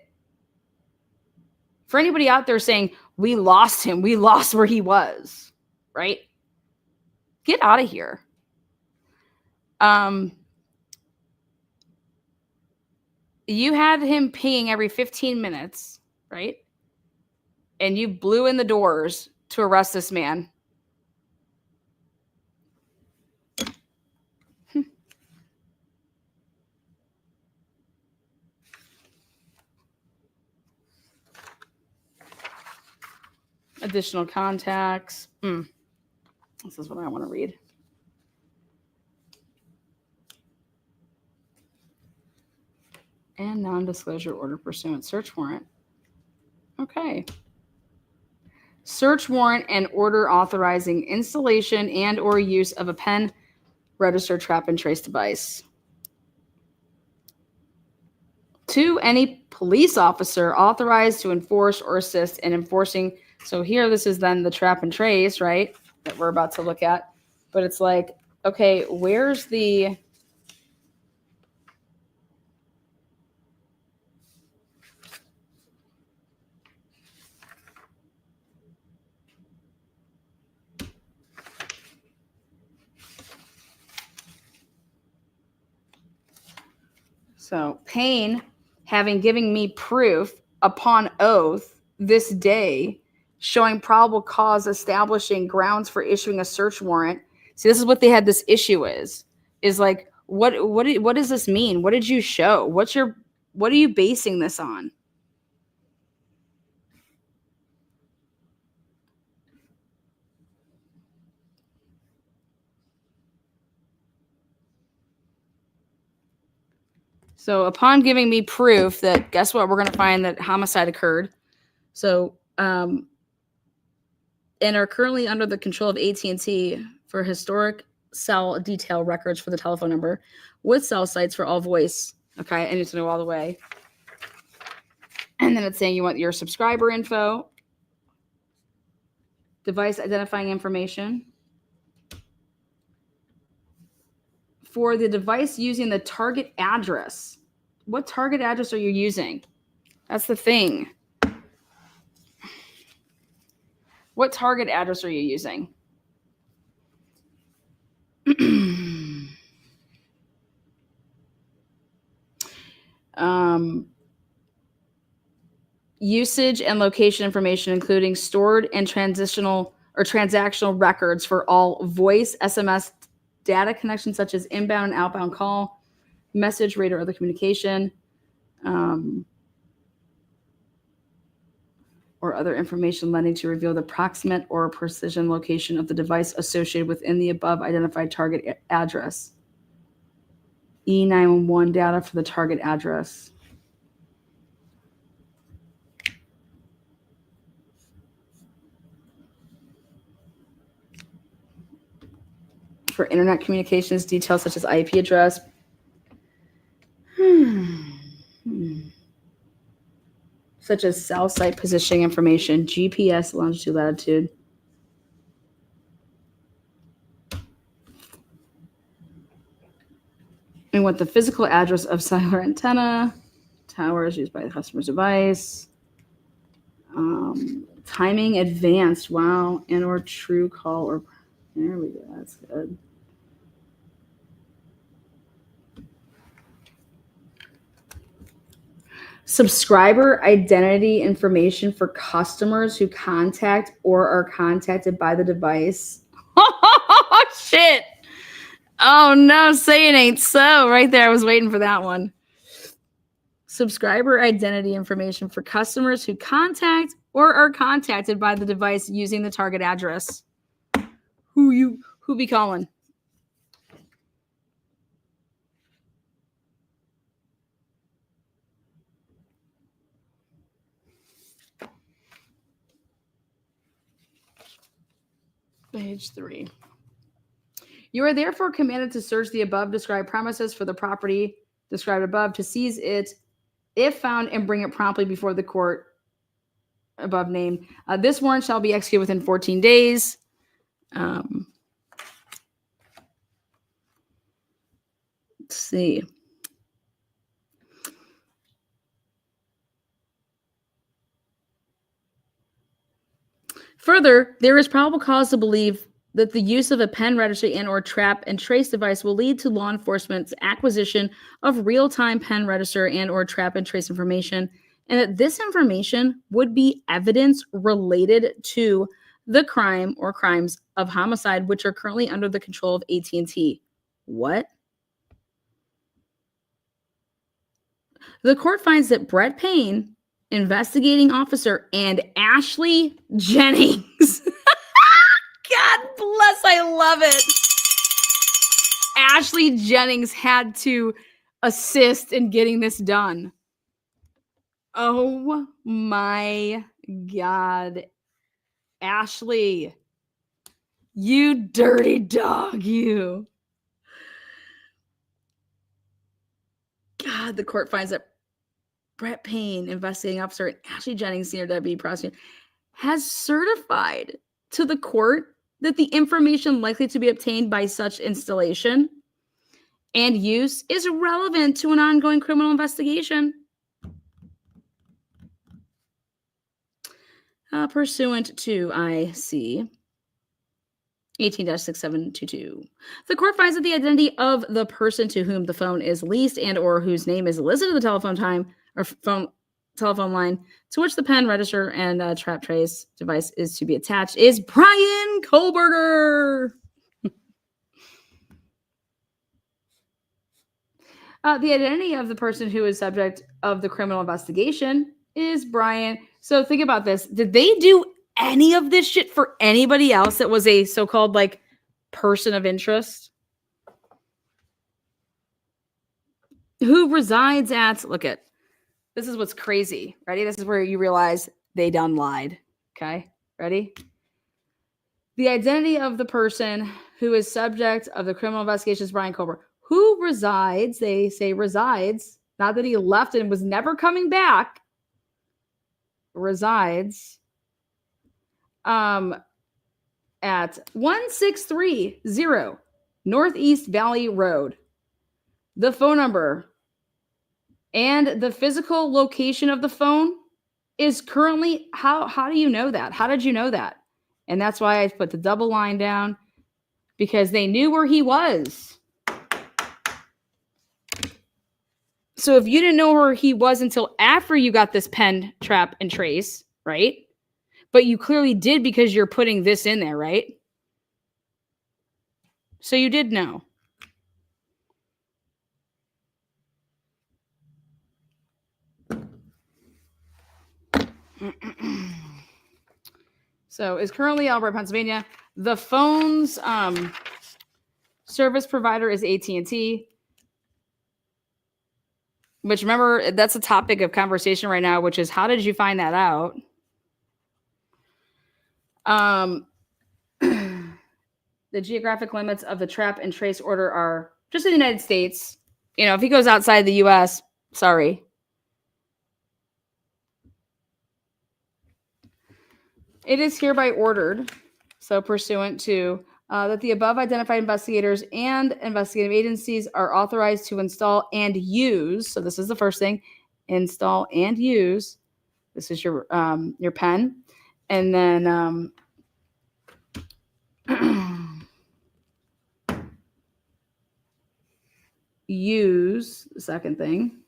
for anybody out there saying, we lost him, we lost where he was, right? Get out of here. You had him pinging every 15 minutes, right? And you blew in the doors to arrest this man. Additional contacts. This is what I want to read. And non-disclosure order pursuant search warrant. Okay. Search warrant and order authorizing installation and or use of a pen, register, trap, and trace device. To any police officer authorized to enforce or assist in enforcing. So here, this is then the trap and trace, right? That we're about to look at. But it's like, okay, where's the... So Payne, having given me proof upon oath this day, showing probable cause, establishing grounds for issuing a search warrant. See, this is what they had this issue is like, what does this mean? What did you show? What are you basing this on? So upon giving me proof that, guess what? We're going to find that homicide occurred. So, and are currently under the control of AT&T for historic cell detail records for the telephone number with cell sites for all voice. Okay, I need to know all the way. And then it's saying you want your subscriber info, device identifying information. For the device using the target address. What target address are you using? That's the thing. What target address are you using? Usage and location information, including stored and transitional or transactional records for all voice, SMS, data connections such as inbound and outbound call, message, rate, or other communication, or other information lending to reveal the proximate or precision location of the device associated within the above identified target address. E911 data for the target address. For internet communications, details such as IP address. Such as cell site positioning information, GPS, longitude, latitude. And what the physical address of cellular antenna, towers used by the customer's device. Timing advanced, wow, and or true call or... There we go. That's good. Subscriber identity information for customers who contact or are contacted by the device. Oh, shit. Oh, no. Say it ain't so. Right there. I was waiting for that one. subscriber identity information for customers who contact or are contacted by the device using the target address. Who be calling? Page 3. You are therefore commanded to search the above described premises for the property described above, to seize it if found and bring it promptly before the court above named. This warrant shall be executed within 14 days. Let's see. Further, there is probable cause to believe that the use of a pen registry and or trap and trace device will lead to law enforcement's acquisition of real-time pen register and or trap and trace information, and that this information would be evidence related to the crime or crimes of homicide which are currently under the control of AT&T. What? The court finds that Brett Payne, investigating officer, and Ashley Jennings God bless, I love it. Ashley Jennings had to assist in getting this done. Oh my God. Ashley, you dirty dog, you. God, the court finds that Brett Payne, investigating officer, and Ashley Jennings, senior deputy prosecutor, has certified to the court that the information likely to be obtained by such installation and use is relevant to an ongoing criminal investigation. Pursuant to IC 18-6722, the court finds that the identity of the person to whom the phone is leased and or whose name is listed in the telephone line to which the pen register and trap trace device is to be attached is Brian Kohlberger. The identity of the person who is subject of the criminal investigation is Brian. So think about this. Did they do any of this shit for anybody else that was a so-called like person of interest? Who resides at, look at, this is what's crazy. Ready? This is where you realize they done lied. Okay? Ready? The identity of the person who is subject of the criminal investigation is Brian Kohlberger. Who resides, they say resides, not that he left and was never coming back, resides at 1630 Northeast Valley Road. The phone number and the physical location of the phone is currently, how do you know that? How did you know that? And that's why I put the double line down, because they knew where he was. So if you didn't know where he was until after you got this pen, trap, and trace, right? But you clearly did because you're putting this in there, right? So you did know. So is currently Albright, Pennsylvania. The phone's service provider is AT&T. Which, remember, that's a topic of conversation right now, which is how did you find that out? The geographic limits of the trap and trace order are just in the United States. You know, if he goes outside the U.S., sorry. It is hereby ordered, so pursuant to that the above identified investigators and investigative agencies are authorized to install and use. So this is the first thing: install and use. This is your pen, and then use the second thing.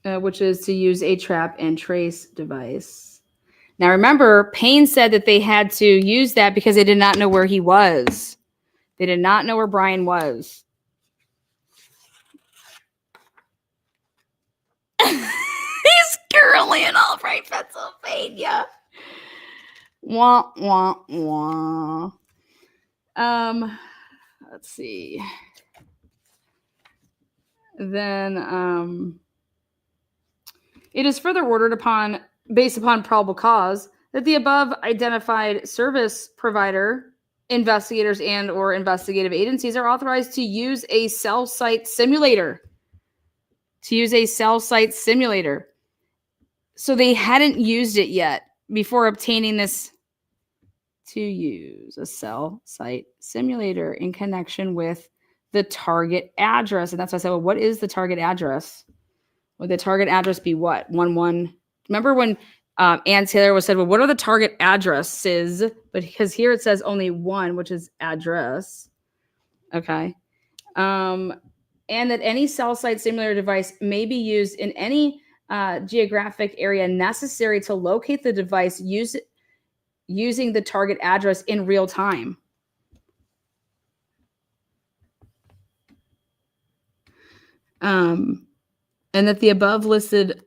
Which is to use a trap and trace device. Now, remember, Payne said that they had to use that because they did not know where he was. They did not know where Brian was. currently in Albright, Pennsylvania. Wah, wah, wah. Let's see. Then it is further ordered based upon probable cause that the above identified service provider, investigators, and or investigative agencies are authorized to use a cell site simulator. So they hadn't used it yet before obtaining this. To use a cell site simulator in connection with the target address. And that's why I said, well, what is the target address? Would the target address be what? 11? Remember when Ann Taylor was said, well, what are the target addresses? But because here it says only one, which is address. Okay. And that any cell site simulator device may be used in any geographic area necessary to locate the device using the target address in real time. And that the above listed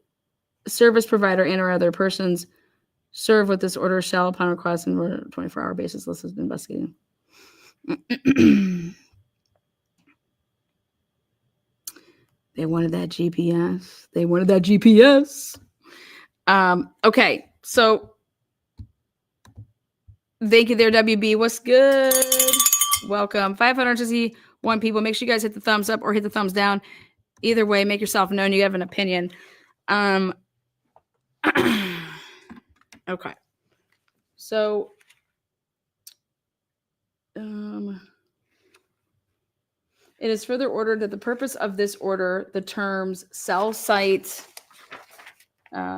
service provider and or other persons served with this order shall, upon request, in a 24-hour basis, list has been investigating. They wanted that GPS. Okay, so thank you there, WB. What's good? Welcome. 561 people. Make sure you guys hit the thumbs up or hit the thumbs down. Either way, make yourself known. You have an opinion. Okay. So, it is further ordered that the purpose of this order, the terms cell site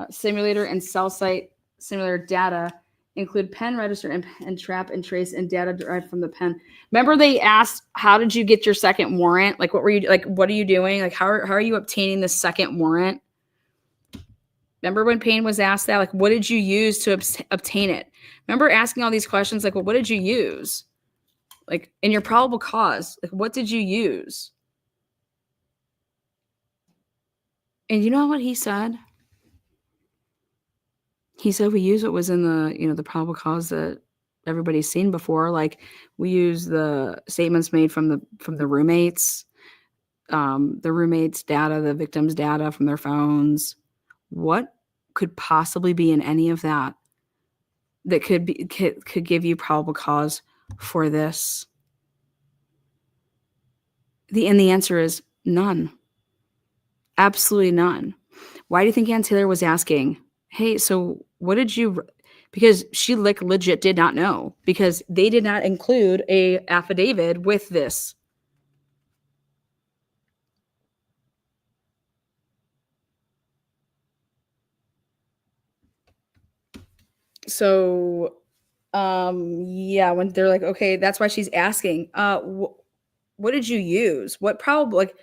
simulator and cell site simulator data include pen, register, and trap and trace and data derived from the pen. Remember they asked, how did you get your second warrant? Like, what were you, like, what are you doing? Like, how are you obtaining the second warrant? Remember when Payne was asked that, like, what did you use to obtain it? Remember asking all these questions, like, well, what did you use? Like, in your probable cause, like, what did you use? And you know what he said? He said we use what was in the, the probable cause that everybody's seen before. Like, we use the statements made from the roommates, data, the victim's data from their phones. What could possibly be in any of that could give you probable cause for this? The answer is none. Absolutely none. Why do you think Ann Taylor was asking, hey, so what did you, because she legit did not know, because they did not include a affidavit with this. So, yeah, when they're like, okay, that's why she's asking, what did you use? What probable, like,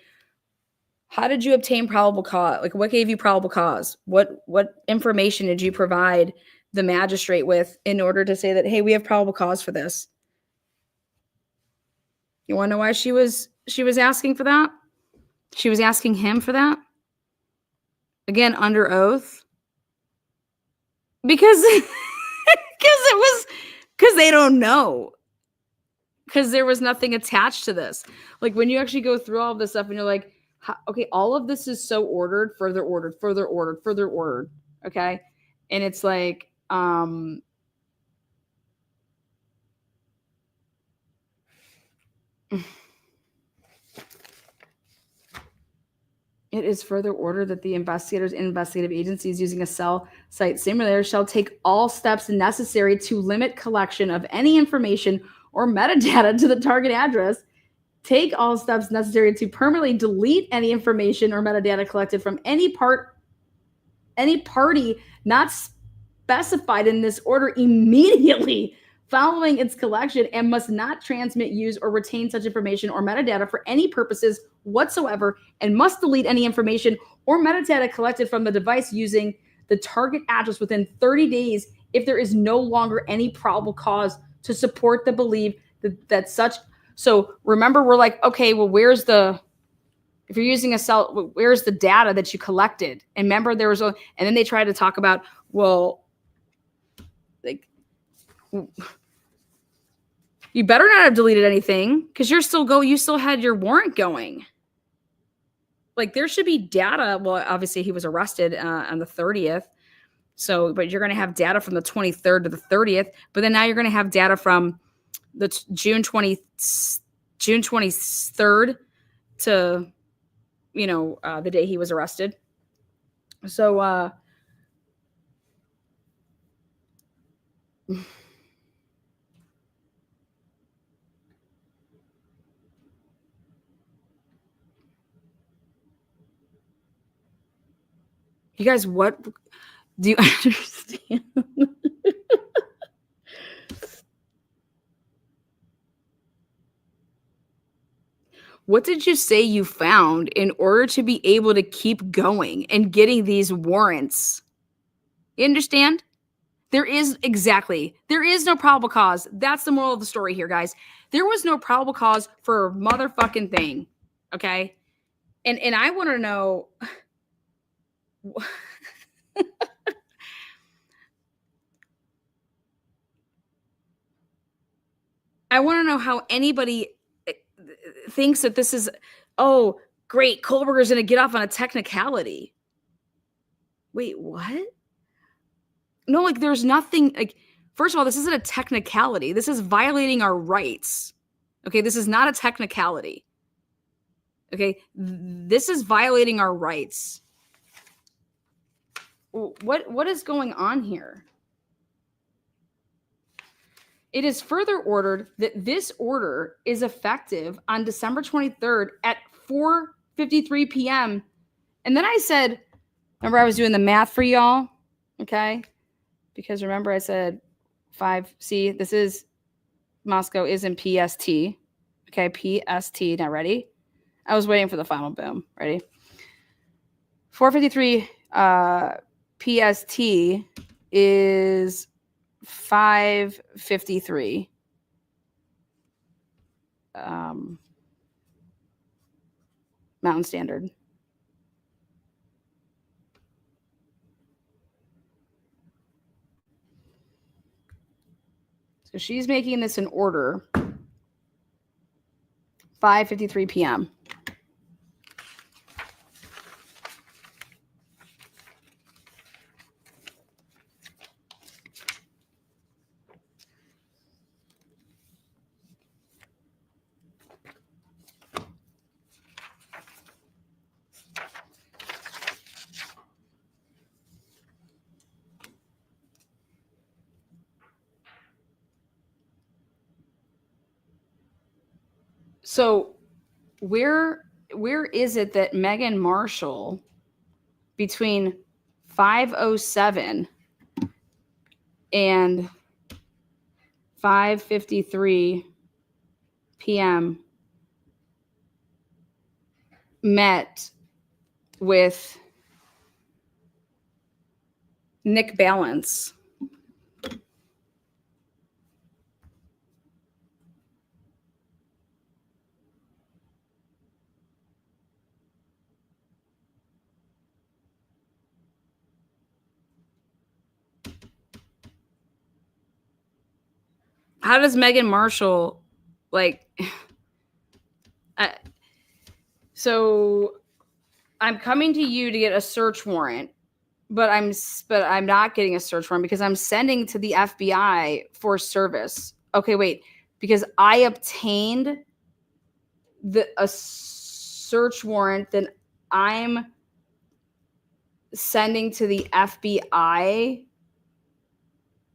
how did you obtain probable cause? Like, what gave you probable cause? What information did you provide the magistrate with in order to say that, hey, we have probable cause for this? You want to know why she was asking for that? She was asking him for that? Again, under oath? Because because they don't know. Because there was nothing attached to this. Like, when you actually go through all of this stuff and you're like, okay, all of this is so ordered, further ordered. Okay. And it's like, it is further ordered that the investigators and investigative agencies using a cell site simulator shall take all steps necessary to limit collection of any information or metadata to the target address. Take all steps necessary to permanently delete any information or metadata collected from any party not specified in this order immediately following its collection, and must not transmit, use, or retain such information or metadata for any purposes whatsoever, and must delete any information or metadata collected from the device using the target address within 30 days if there is no longer any probable cause to support the belief that such. So remember, we're like, okay, well, where's the If you're using a cell, where's the data that you collected? And remember, there was and then they tried to talk about, well, like, you better not have deleted anything because you still had your warrant going. Like, there should be data. Well, obviously he was arrested on the 30th. So, but you're going to have data from the 23rd to the 30th. But then now you're going to have data from the June 23rd to, the day he was arrested. So, you guys, what do you understand? What did you say you found in order to be able to keep going and getting these warrants? You understand? There is no probable cause. That's the moral of the story here, guys. There was no probable cause for a motherfucking thing. Okay? And I want to know I want to know how anybody thinks that this is, oh, great, Kohlberger's going to get off on a technicality. Wait, what? No, like, there's nothing, like, first of all, this isn't a technicality. This is violating our rights. Okay, this is not a technicality. Okay, this is violating our rights. What is going on here? It is further ordered that this order is effective on December 23rd at 4:53 p.m. And then I said, remember I was doing the math for y'all, okay? Because remember I said 5, see, this is, Moscow is in PST, okay, PST, now ready? I was waiting for the final boom, ready? 4:53 PST is 5:53 Mountain Standard. So she's making this an order 5:53 p.m. So where is it that Megan Marshall between 5:07 and 5:53 p.m. met with Nick Balance? How does Megan Marshall, like, so I'm coming to you to get a search warrant, but I'm not getting a search warrant because I'm sending to the FBI for service. Okay, wait, because I obtained a search warrant, then I'm sending to the FBI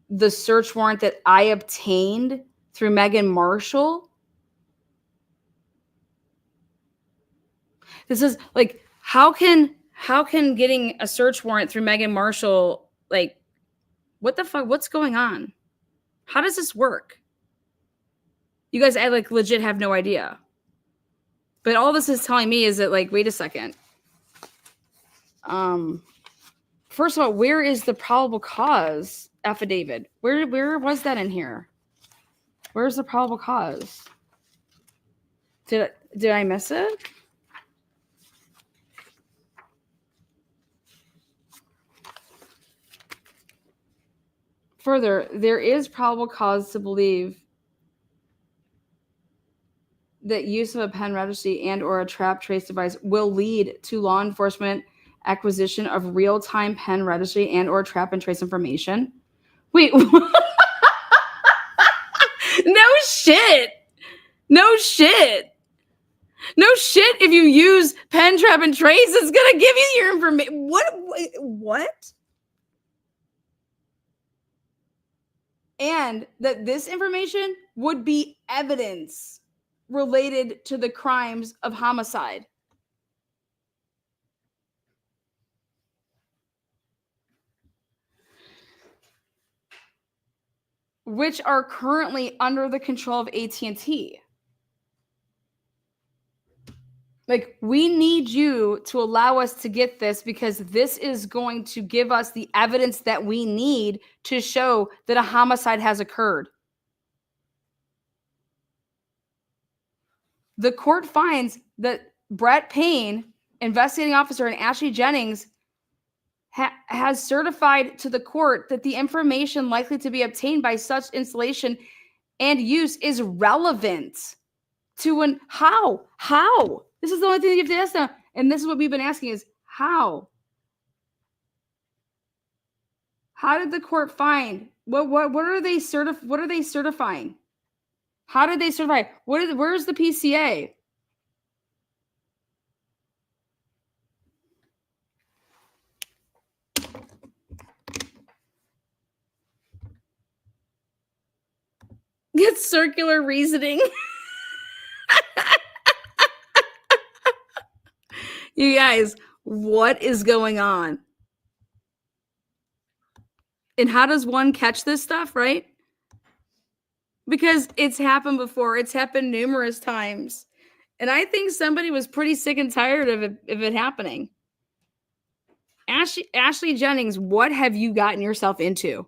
the search warrant that I obtained through Megan Marshall. This is like, how can getting a search warrant through Megan Marshall, like, what the fuck? What's going on? How does this work? You guys, I like legit have no idea. But all this is telling me is that, like, wait a second. First of all, where is the probable cause affidavit? Where was that in here? Where's the probable cause? Did I miss it? Further, there is probable cause to believe that use of a pen registry and or a trap trace device will lead to law enforcement acquisition of real-time pen registry and or trap and trace information. Wait, no shit. No shit. No shit. If you use pen, trap, and trace, it's gonna give you your information. What? And that this information would be evidence related to the crimes of homicide. Which are currently under the control of AT&T. Like, we need you to allow us to get this because this is going to give us the evidence that we need to show that a homicide has occurred. The court finds that Brett Payne, investigating officer, and Ashley Jennings has certified to the court that the information likely to be obtained by such installation and use is relevant to an how? This is the only thing that you have to ask them. And this is what we've been asking is how? How did the court find? What are they certifying? How did they certify? Where's the PCA? It's circular reasoning. You guys, what is going on? And how does one catch this stuff, right? Because it's happened before. It's happened numerous times. And I think somebody was pretty sick and tired of it happening. Ashley Jennings, what have you gotten yourself into?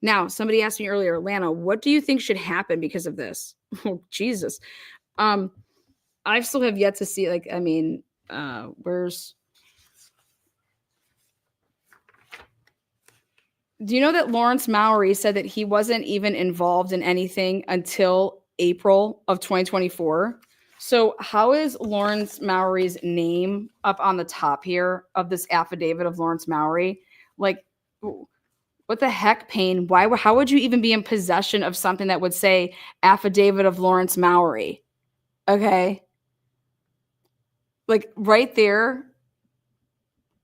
Now, somebody asked me earlier, Lana, what do you think should happen because of this? Oh, Jesus. I still have yet to see, do you know that Lawrence Mowry said that he wasn't even involved in anything until April of 2024? So how is Lawrence Mowry's name up on the top here of this affidavit of Lawrence Mowry? Like, what the heck, Payne? How would you even be in possession of something that would say affidavit of Lawrence Mowry? Okay. Like right there.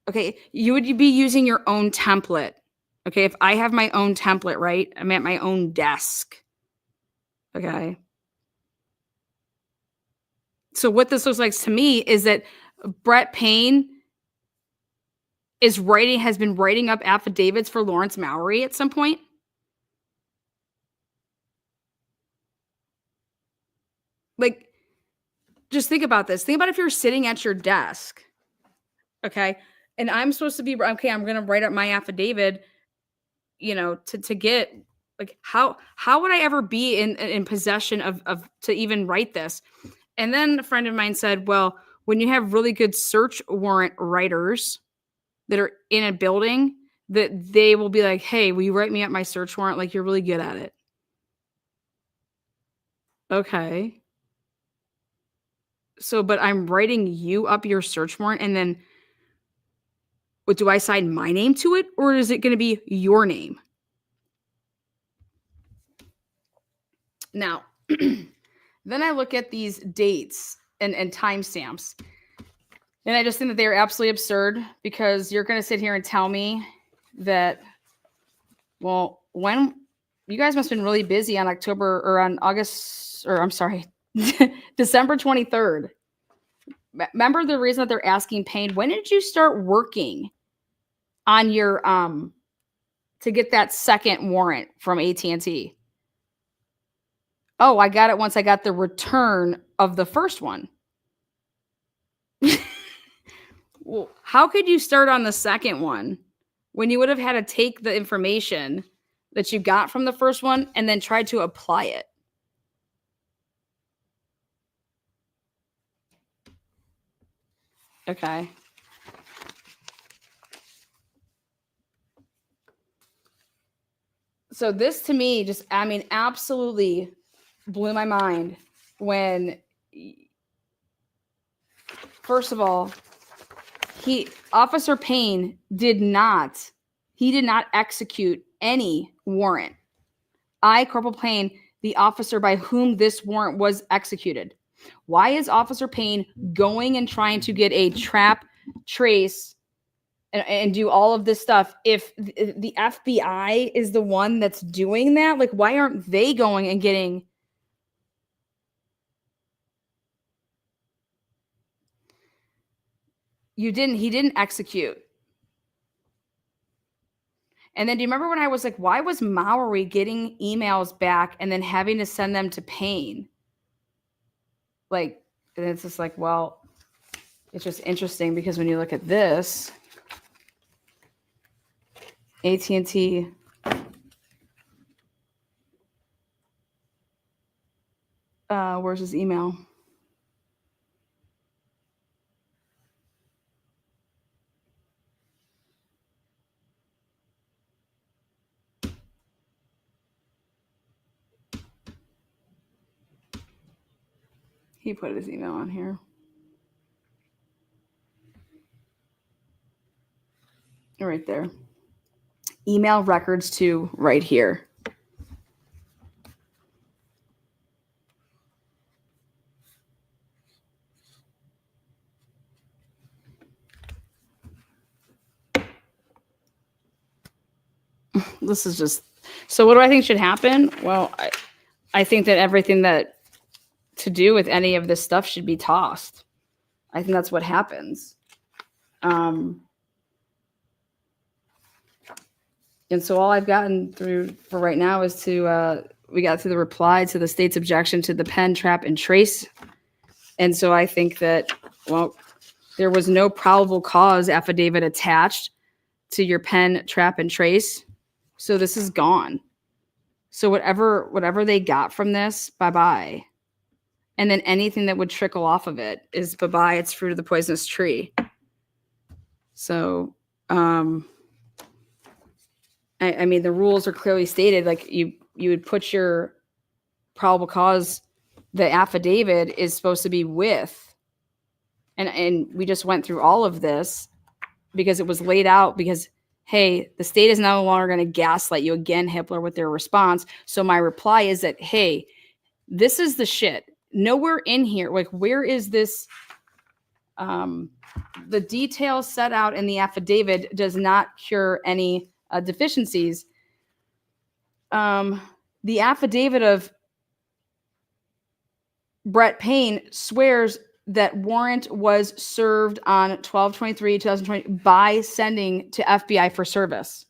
Okay. You would be using your own template. Okay. If I have my own template, right? I'm at my own desk. Okay. So what this looks like to me is that Brett Payne has been writing up affidavits for Lawrence Mowry at some point. Like, just think about this. Think about if you're sitting at your desk, okay, and I'm supposed to be, okay, I'm going to write up my affidavit, to get, like, how would I ever be in possession of to even write this? And then a friend of mine said, well, when you have really good search warrant writers that are in a building, that they will be like, hey, will you write me up my search warrant? Like, you're really good at it. Okay. So, but I'm writing you up your search warrant, and then what, do I sign my name to it, or is it going to be your name? Now, then I look at these dates and timestamps, and I just think that they're absolutely absurd, because you're going to sit here and tell me that, well, when you guys must have been really busy on December 23rd. Remember the reason that they're asking Payne, when did you start working on your to get that second warrant from AT&T? Oh, I got it once I got the return of the first one. Well, how could you start on the second one when you would have had to take the information that you got from the first one and then try to apply it? Okay. So this to me just, I mean, absolutely blew my mind when, first of all, Officer Payne did not execute any warrant. Corporal Payne, the officer by whom this warrant was executed. Why is Officer Payne going and trying to get a trap, trace, and do all of this stuff if the FBI is the one that's doing that? Like, why aren't they going and getting... He didn't execute. And then do you remember when I was like, why was Mowry getting emails back and then having to send them to Payne? Like, and it's just like, well, it's just interesting because when you look at this, AT&T, where's his email? He put his email on here. Right there. Email records to right here. This is just... So what do I think should happen? Well, I think that everything that to do with any of this stuff should be tossed. I think that's what happens. And so all I've gotten through for right now is we got through the reply to the state's objection to the pen, trap, and trace. And so I think that, well, there was no probable cause affidavit attached to your pen, trap, and trace. So this is gone. So whatever they got from this, bye-bye. And then anything that would trickle off of it is bye-bye. It's fruit of the poisonous tree. So, I mean, the rules are clearly stated. Like you would put your probable cause, the affidavit is supposed to be with, and we just went through all of this because it was laid out because, hey, the state is no longer going to gaslight you again, Hitler, with their response. So my reply is that, hey, this is the shit. Nowhere in here, like, where is this? The details set out in the affidavit does not cure any deficiencies. The affidavit of Brett Payne swears that warrant was served on 12/23/2020 by sending to FBI for service.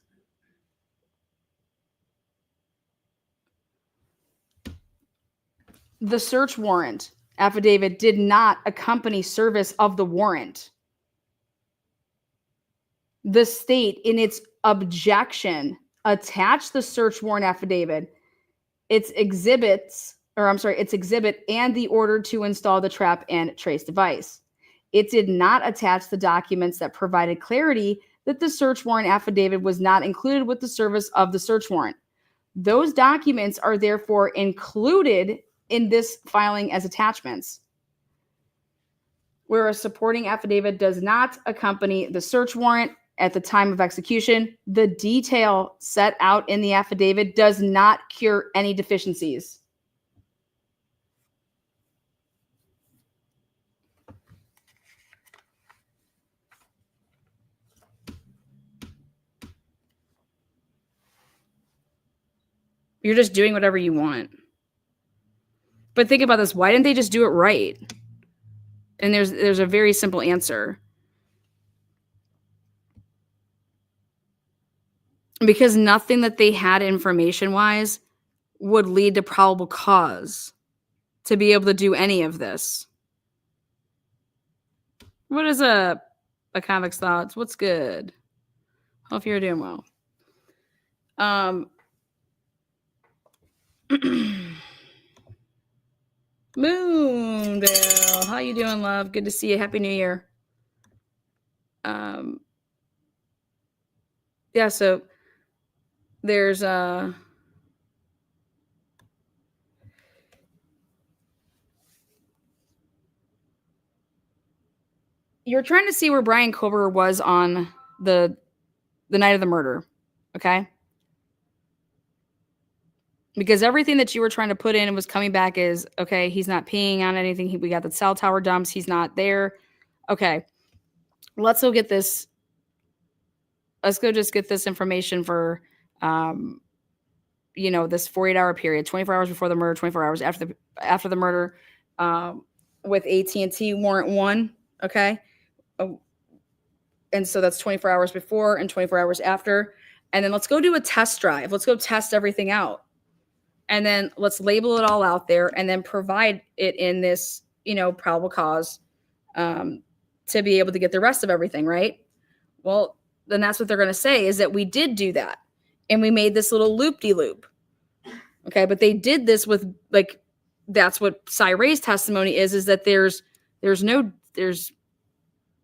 The search warrant affidavit did not accompany service of the warrant. The state, in its objection, attached the search warrant affidavit, its exhibit and the order to install the trap and trace device. It did not attach the documents that provided clarity that the search warrant affidavit was not included with the service of the search warrant. Those documents are therefore included in this filing as attachments. Where a supporting affidavit does not accompany the search warrant at the time of execution, the detail set out in the affidavit does not cure any deficiencies. You're just doing whatever you want. But think about this. Why didn't they just do it right? And there's a very simple answer. Because nothing that they had information-wise would lead to probable cause to be able to do any of this. What is a convict's thoughts? What's good? Hope you're doing well. Moondale, how you doing, love? Good to see you. Happy New Year. Yeah, so there's you're trying to see where Brian Kober was on the night of the murder, okay? Because everything that you were trying to put in was coming back as, okay, he's not peeing on anything. We got the cell tower dumps. He's not there. Okay, let's go get this. Let's go just get this information for, this 48-hour period, 24 hours before the murder, 24 hours after the murder, with AT&T warrant 1, okay? And so that's 24 hours before and 24 hours after. And then let's go do a test drive. Let's go test everything out. And then let's label it all out there and then provide it in this, probable cause to be able to get the rest of everything, right? Well, then that's what they're going to say is that we did do that. And we made this little loop-de-loop. Okay, but they did this with, like, that's what Cy Ray's testimony is that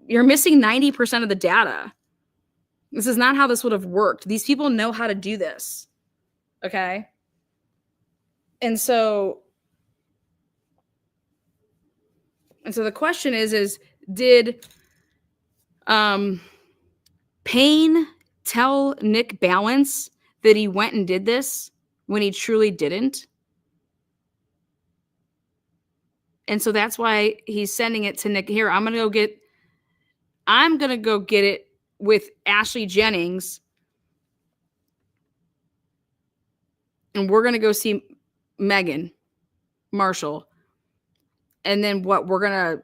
you're missing 90% of the data. This is not how this would have worked. These people know how to do this. Okay? And so the question is did Payne tell Nick Balance that he went and did this when he truly didn't? And so that's why he's sending it to Nick. Here, I'm going to go get it with Ashley Jennings. And we're going to go see Megan Marshall. And then we're going to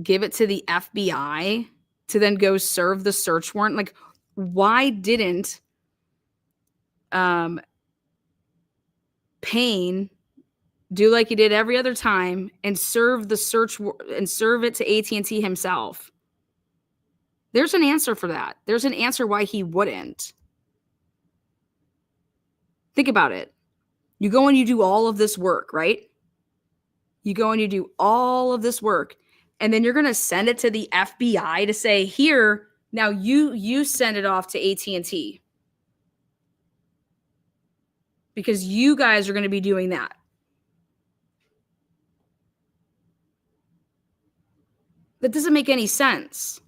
give it to the FBI to then go serve the search warrant. Like, why didn't Payne do like he did every other time and serve the search and serve it to AT&T himself? There's an answer for that. There's an answer why he wouldn't. Think about it. You go and you do all of this work, right? You go and you do all of this work, and then you're going to send it to the FBI to say, here, now you send it off to AT&T. Because you guys are going to be doing that. That doesn't make any sense.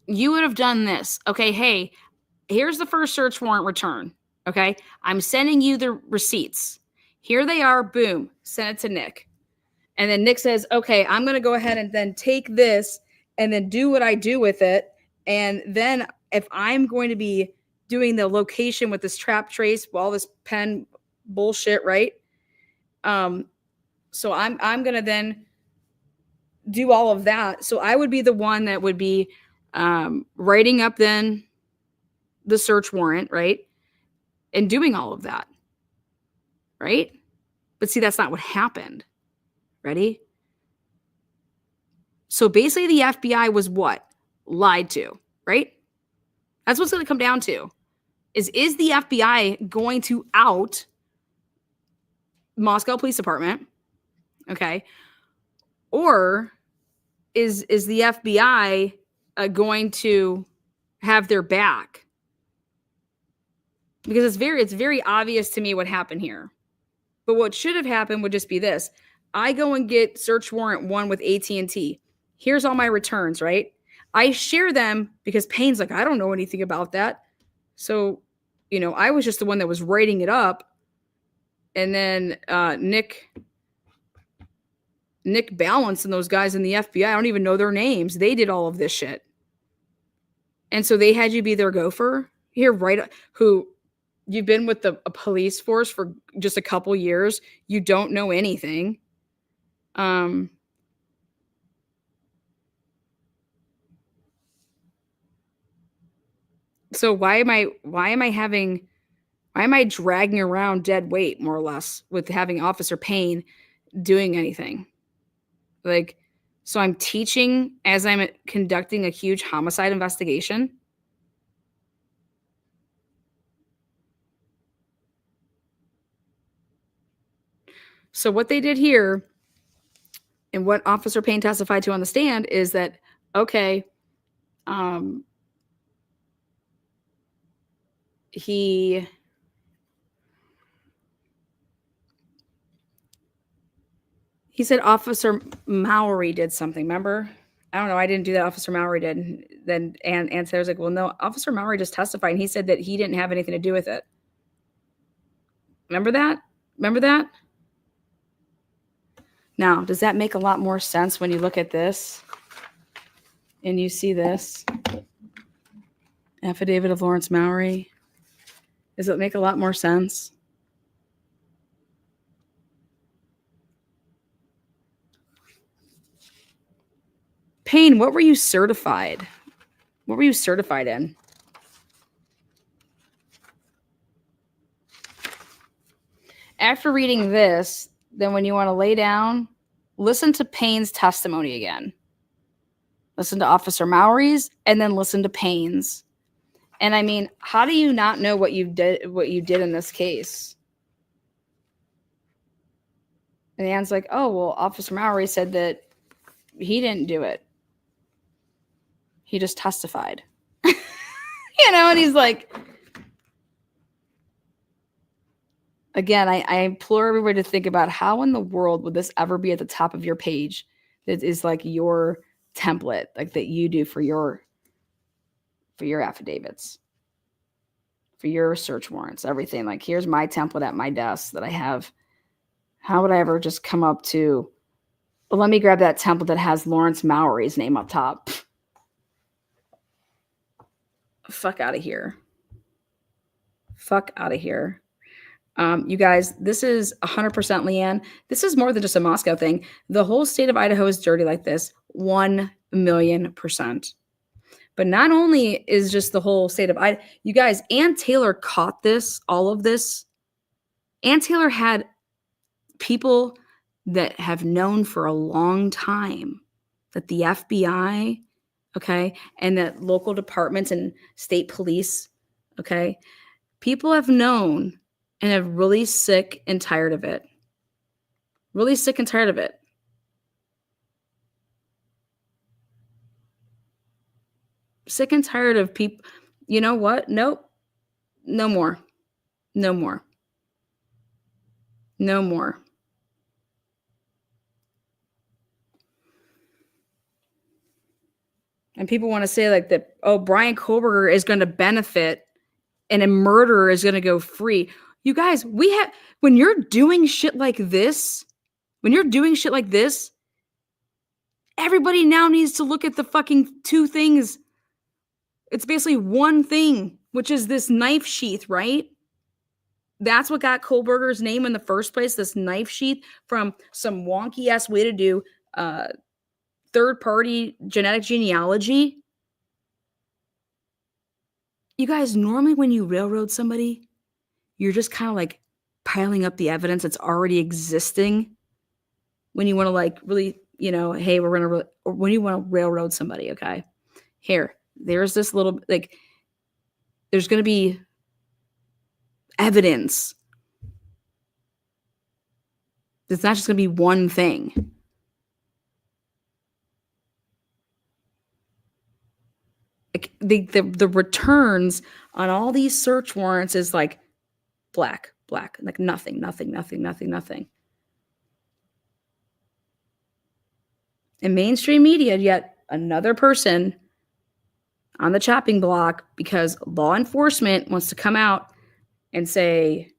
You would have done this. Okay, hey, here's the first search warrant return. Okay, I'm sending you the receipts. Here they are. Boom. Send it to Nick. And then Nick says, okay, I'm going to go ahead and then take this and then do what I do with it. And then if I'm going to be doing the location with this trap trace, all this pen bullshit, right? So I'm going to then do all of that. So I would be the one that would be writing up then the search warrant, right? And doing all of that, right? But see, that's not what happened. Ready? So basically the FBI was what? Lied to, right? That's what's going to come down to. Is the FBI going to out Moscow Police Department? Okay. Or is the FBI going to have their back? Because it's very obvious to me what happened here. But what should have happened would just be this. I go and get search warrant 1 with AT&T. Here's all my returns, right? I share them because Payne's like, I don't know anything about that. So, I was just the one that was writing it up. And then Nick Balance and those guys in the FBI, I don't even know their names. They did all of this shit. And so they had you be their gopher here, right? Who you've been with a police force for just a couple years. You don't know anything. So why am I dragging around dead weight, more or less, with having Officer Payne doing anything? Like, so I'm teaching as I'm conducting a huge homicide investigation. So what they did here, and what Officer Payne testified to on the stand, is that, okay, he said Officer Mowry did something, remember? I don't know. I didn't do that. Officer Mallory did. And then and Sarah's like, well, no, Officer Mallory just testified. And he said that he didn't have anything to do with it. Remember that? Remember that? Now, does that make a lot more sense when you look at this and you see this? Affidavit of Lawrence Mallory. Does it make a lot more sense? Payne, what were you certified? What were you certified in? After reading this, then when you want to lay down, listen to Payne's testimony again. Listen to Officer Mallory's and then listen to Payne's. And I mean, how do you not know what you did in this case? And Anne's like, oh, well, Officer Mallory said that he didn't do it. He just testified. And he's like, again, I implore everybody to think about how in the world would this ever be at the top of your page that is like your template, like that you do for your affidavits, for your search warrants, everything. Like, here's my template at my desk that I have. How would I ever just come up to, well, let me grab that template that has Lawrence Mallory's name up top. Fuck out of here. Fuck out of here. You guys, this is 100% Leanne. This is more than just a Moscow thing. The whole state of Idaho is dirty like this. 1,000,000%. But not only is just the whole state of Idaho, you guys, Ann Taylor caught this, all of this. Ann Taylor had people that have known for a long time that the FBI, okay, and that local departments and state police, okay, people have known and are really sick and tired of it. Really sick and tired of it. Sick and tired of people. You know what? Nope. No more. No more. No more. And people want to say like that, oh, Brian Koberger is going to benefit and a murderer is going to go free. You guys, when you're doing shit like this, everybody now needs to look at the fucking two things. It's basically one thing, which is this knife sheath, right? That's what got Kohlberger's name in the first place, this knife sheath from some wonky ass way to do third-party genetic genealogy. You guys, normally when you railroad somebody, you're just kind of like piling up the evidence that's already existing. When you want to like really, hey, when you want to railroad somebody, okay? Here, there's this little, like, there's going to be evidence. It's not just going to be one thing. Like the returns on all these search warrants is like black, like nothing. In mainstream media, yet another person on the chopping block because law enforcement wants to come out and say,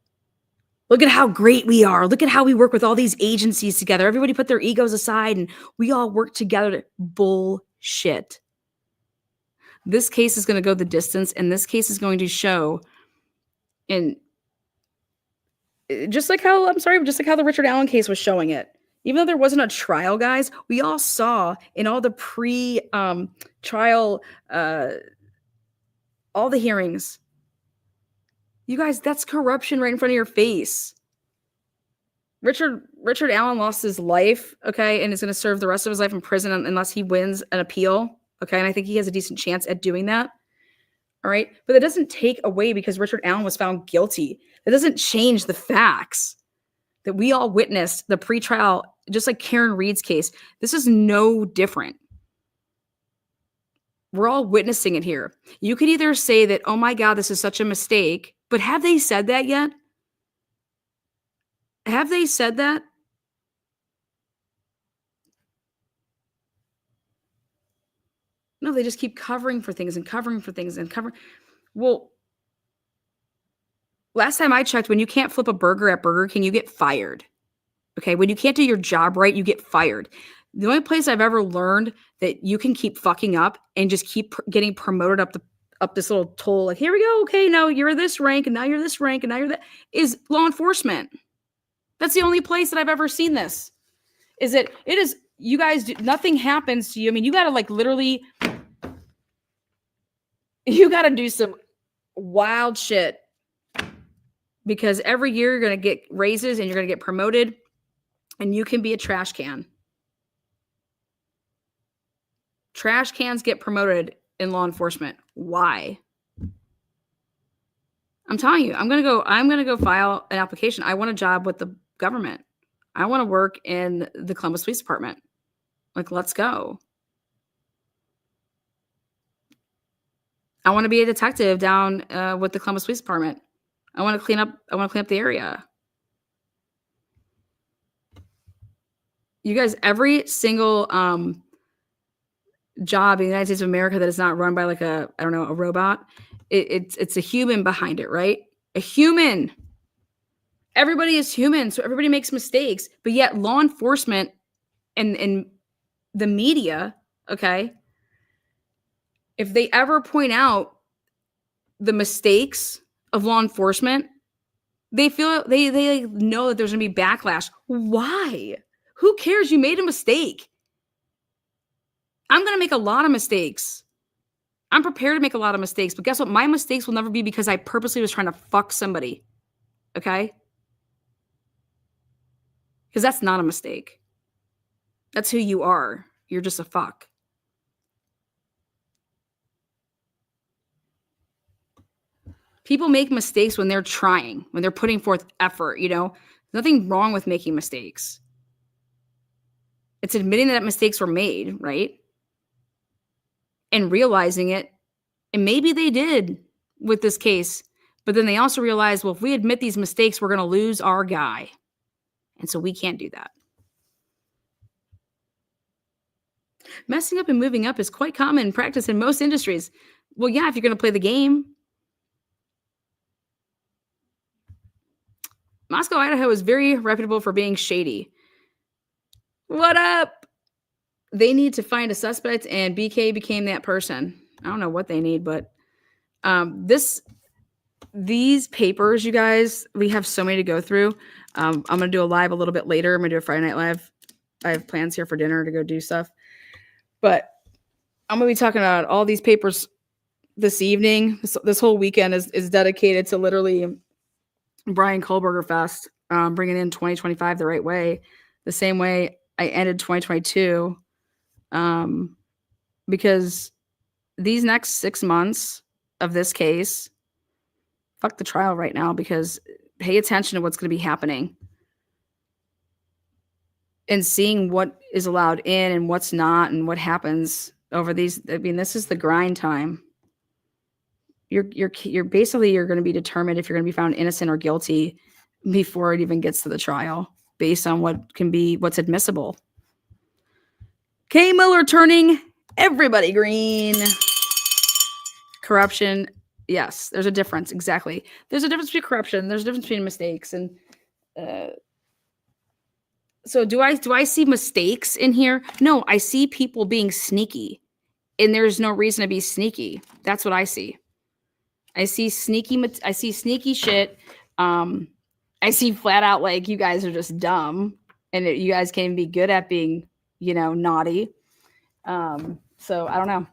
look at how great we are. Look at how we work with all these agencies together. Everybody put their egos aside and we all work together. Bullshit. This case is going to go the distance, and this case is going to show, and just like how the Richard Allen case was showing it. Even though there wasn't a trial, guys, we all saw in all the pre-trial, all the hearings. You guys, that's corruption right in front of your face. Richard Allen lost his life, okay, and is going to serve the rest of his life in prison unless he wins an appeal. Okay, and I think he has a decent chance at doing that. All right, but that doesn't take away because Richard Allen was found guilty. That doesn't change the facts that we all witnessed the pretrial, just like Karen Reed's case. This is no different. We're all witnessing it here. You could either say that, oh my God, this is such a mistake, but have they said that yet? Have they said that? No, they just keep covering for things and covering for things and covering. Well, last time I checked, when you can't flip a burger at Burger King, you get fired. Okay, when you can't do your job right, you get fired. The only place I've ever learned that you can keep fucking up and just keep getting promoted up this little toll, like, here we go, okay, now you're this rank, and now you're this rank, and now you're that, is law enforcement. That's the only place that I've ever seen this. Is that it is, you guys, nothing happens to you. I mean, you got to like literally, you got to do some wild shit because every year you're going to get raises and you're going to get promoted and you can be a trash can. Trash cans get promoted in law enforcement. Why? I'm telling you, I'm going to go file an application. I want a job with the government. I want to work in the Columbus Police Department. Like, let's go. I want to be a detective down with the Columbus Police Department. I want to clean up the area. You guys, every single job in the United States of America that is not run by like a robot, it's a human behind it, right? A human. Everybody is human, so everybody makes mistakes. But yet law enforcement and the media, okay, if they ever point out the mistakes of law enforcement, they feel they know that there's going to be backlash. Why? Who cares? You made a mistake. I'm going to make a lot of mistakes. I'm prepared to make a lot of mistakes, but guess what? My mistakes will never be because I purposely was trying to fuck somebody. Okay? Because that's not a mistake. That's who you are. You're just a fuck. People make mistakes when they're trying, when they're putting forth effort, you know? There's nothing wrong with making mistakes. It's admitting that mistakes were made, right? And realizing it. And maybe they did with this case, but then they also realized, well, if we admit these mistakes, we're going to lose our guy. And so we can't do that. Messing up and moving up is quite common in practice in most industries. Well, yeah, if you're going to play the game. Moscow, Idaho is very reputable for being shady. What up? They need to find a suspect, and BK became that person. I don't know what they need, but these papers, you guys, we have so many to go through. I'm going to do a live a little bit later. I'm going to do a Friday Night Live. I have plans here for dinner to go do stuff. But I'm going to be talking about all these papers this evening. This whole weekend is dedicated to literally Brian Kohlberger Fest, bringing in 2025 the right way, the same way I ended 2022, because these next 6 months of this case, fuck the trial right now, because pay attention to what's going to be happening and seeing what is allowed in and what's not and what happens over these. I mean, this is the grind time. You're basically, you're going to be determined if you're going to be found innocent or guilty before it even gets to the trial, based on what's admissible. Kay Miller turning everybody green. Corruption. Yes, there's a difference. Exactly. There's a difference between corruption. There's a difference between mistakes. And so do I see mistakes in here? No, I see people being sneaky, and there's no reason to be sneaky. That's what I see. I see sneaky shit. I see flat out, like, you guys are just dumb, and you guys can't even be good at being, naughty. So I don't know.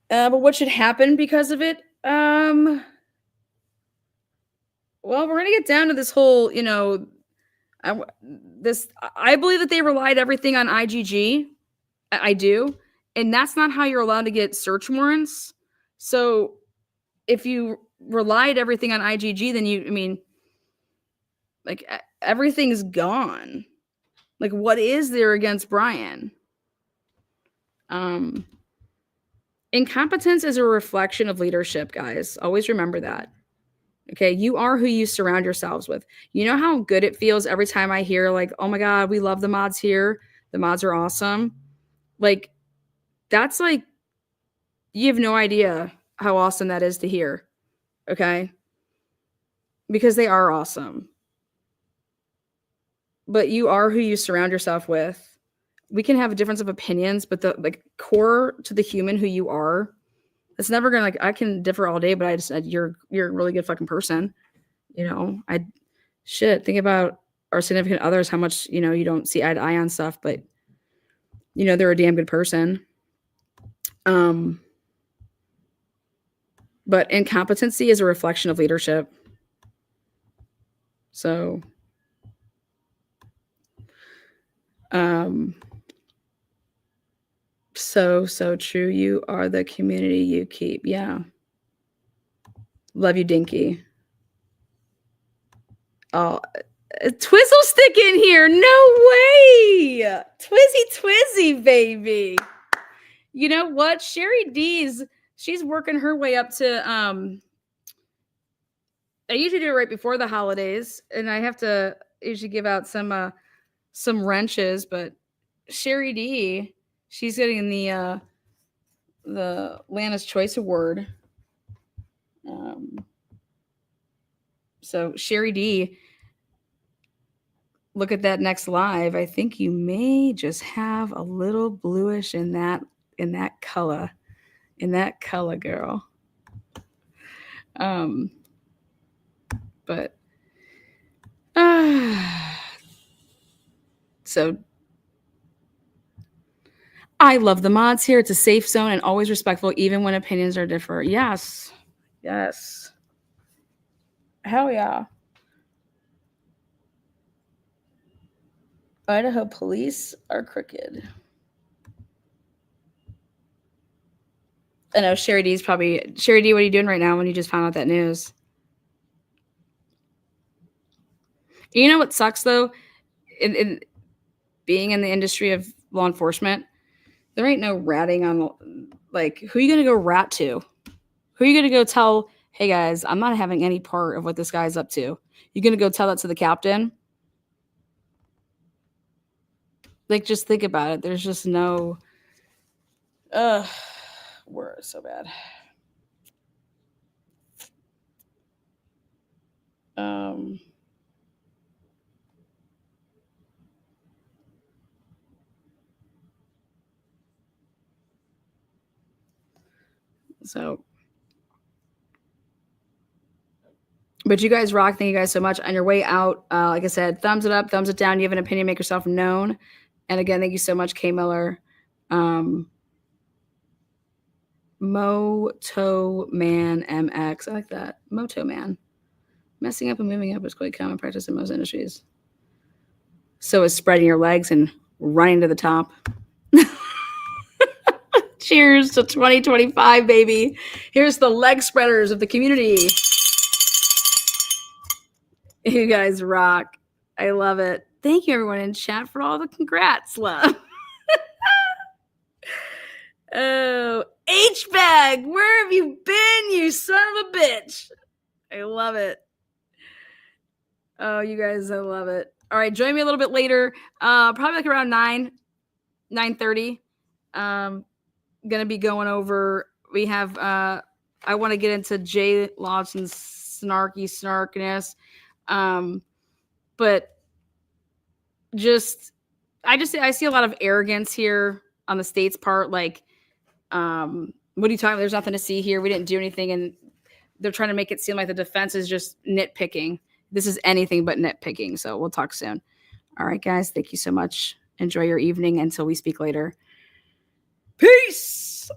But what should happen because of it? Well, we're going to get down to this whole, I believe that they relied everything on IGG. I do. And that's not how you're allowed to get search warrants. So if you relied everything on IGG, then everything's gone. Like, what is there against Brian? Incompetence is a reflection of leadership, guys. Always remember that. Okay, you are who you surround yourselves with. You know how good it feels every time I hear, like, oh my God, we love the mods here. The mods are awesome. Like, That's like, you have no idea how awesome that is to hear. Okay? Because they are awesome. But you are who you surround yourself with. We can have a difference of opinions, but the like core to the human who you are, it's never gonna, like, I can differ all day, but I just said you're a really good fucking person. You know, think about our significant others, how much, you don't see eye to eye on stuff, but they're a damn good person. But incompetency is a reflection of leadership. So, so true. You are the community you keep. Yeah. Love you, Dinky. Oh, Twizzle stick in here. No way. Twizzy, baby. You know what? Sherry D's, she's working her way up to, I usually do it right before the holidays, and I have to usually give out some wrenches, but Sherry D, she's getting the Lana's Choice Award. So Sherry D, look at that next live. I think you may just have a little bluish in that color, girl. But so I love the mods here. It's a safe zone and always respectful, even when opinions are different. Yes. Hell yeah. Idaho police are crooked. I know Sherry D, what are you doing right now when you just found out that news? You know what sucks though? In being in the industry of law enforcement, there ain't no ratting on, like, who are you going to go rat to? Who are you going to go tell, hey guys, I'm not having any part of what this guy's up to? You're going to go tell that to the captain? Like, just think about it. There's just no, we're so bad. So, but you guys rock. Thank you guys so much. On your way out, like I said, thumbs it up, thumbs it down. You have an opinion, make yourself known. And again, thank you so much, K Miller. Moto Man MX. I like that. Moto Man. Messing up and moving up is quite common practice in most industries. So is spreading your legs and running to the top. Cheers to 2025, baby. Here's the leg spreaders of the community. You guys rock. I love it. Thank you, everyone in chat, for all the congrats, love. Oh, H-Bag, where have you been, you son of a bitch? I love it. Oh, you guys, I love it. All right, join me a little bit later, probably like around 9:30. Gonna be going over, we have, I want to get into Jay Lawson's snarkiness, but I see a lot of arrogance here on the state's part. Like, what are you talking about? There's nothing to see here. We didn't do anything. And they're trying to make it seem like the defense is just nitpicking. This is anything but nitpicking. So we'll talk soon. All right, guys. Thank you so much. Enjoy your evening until we speak later. Peace.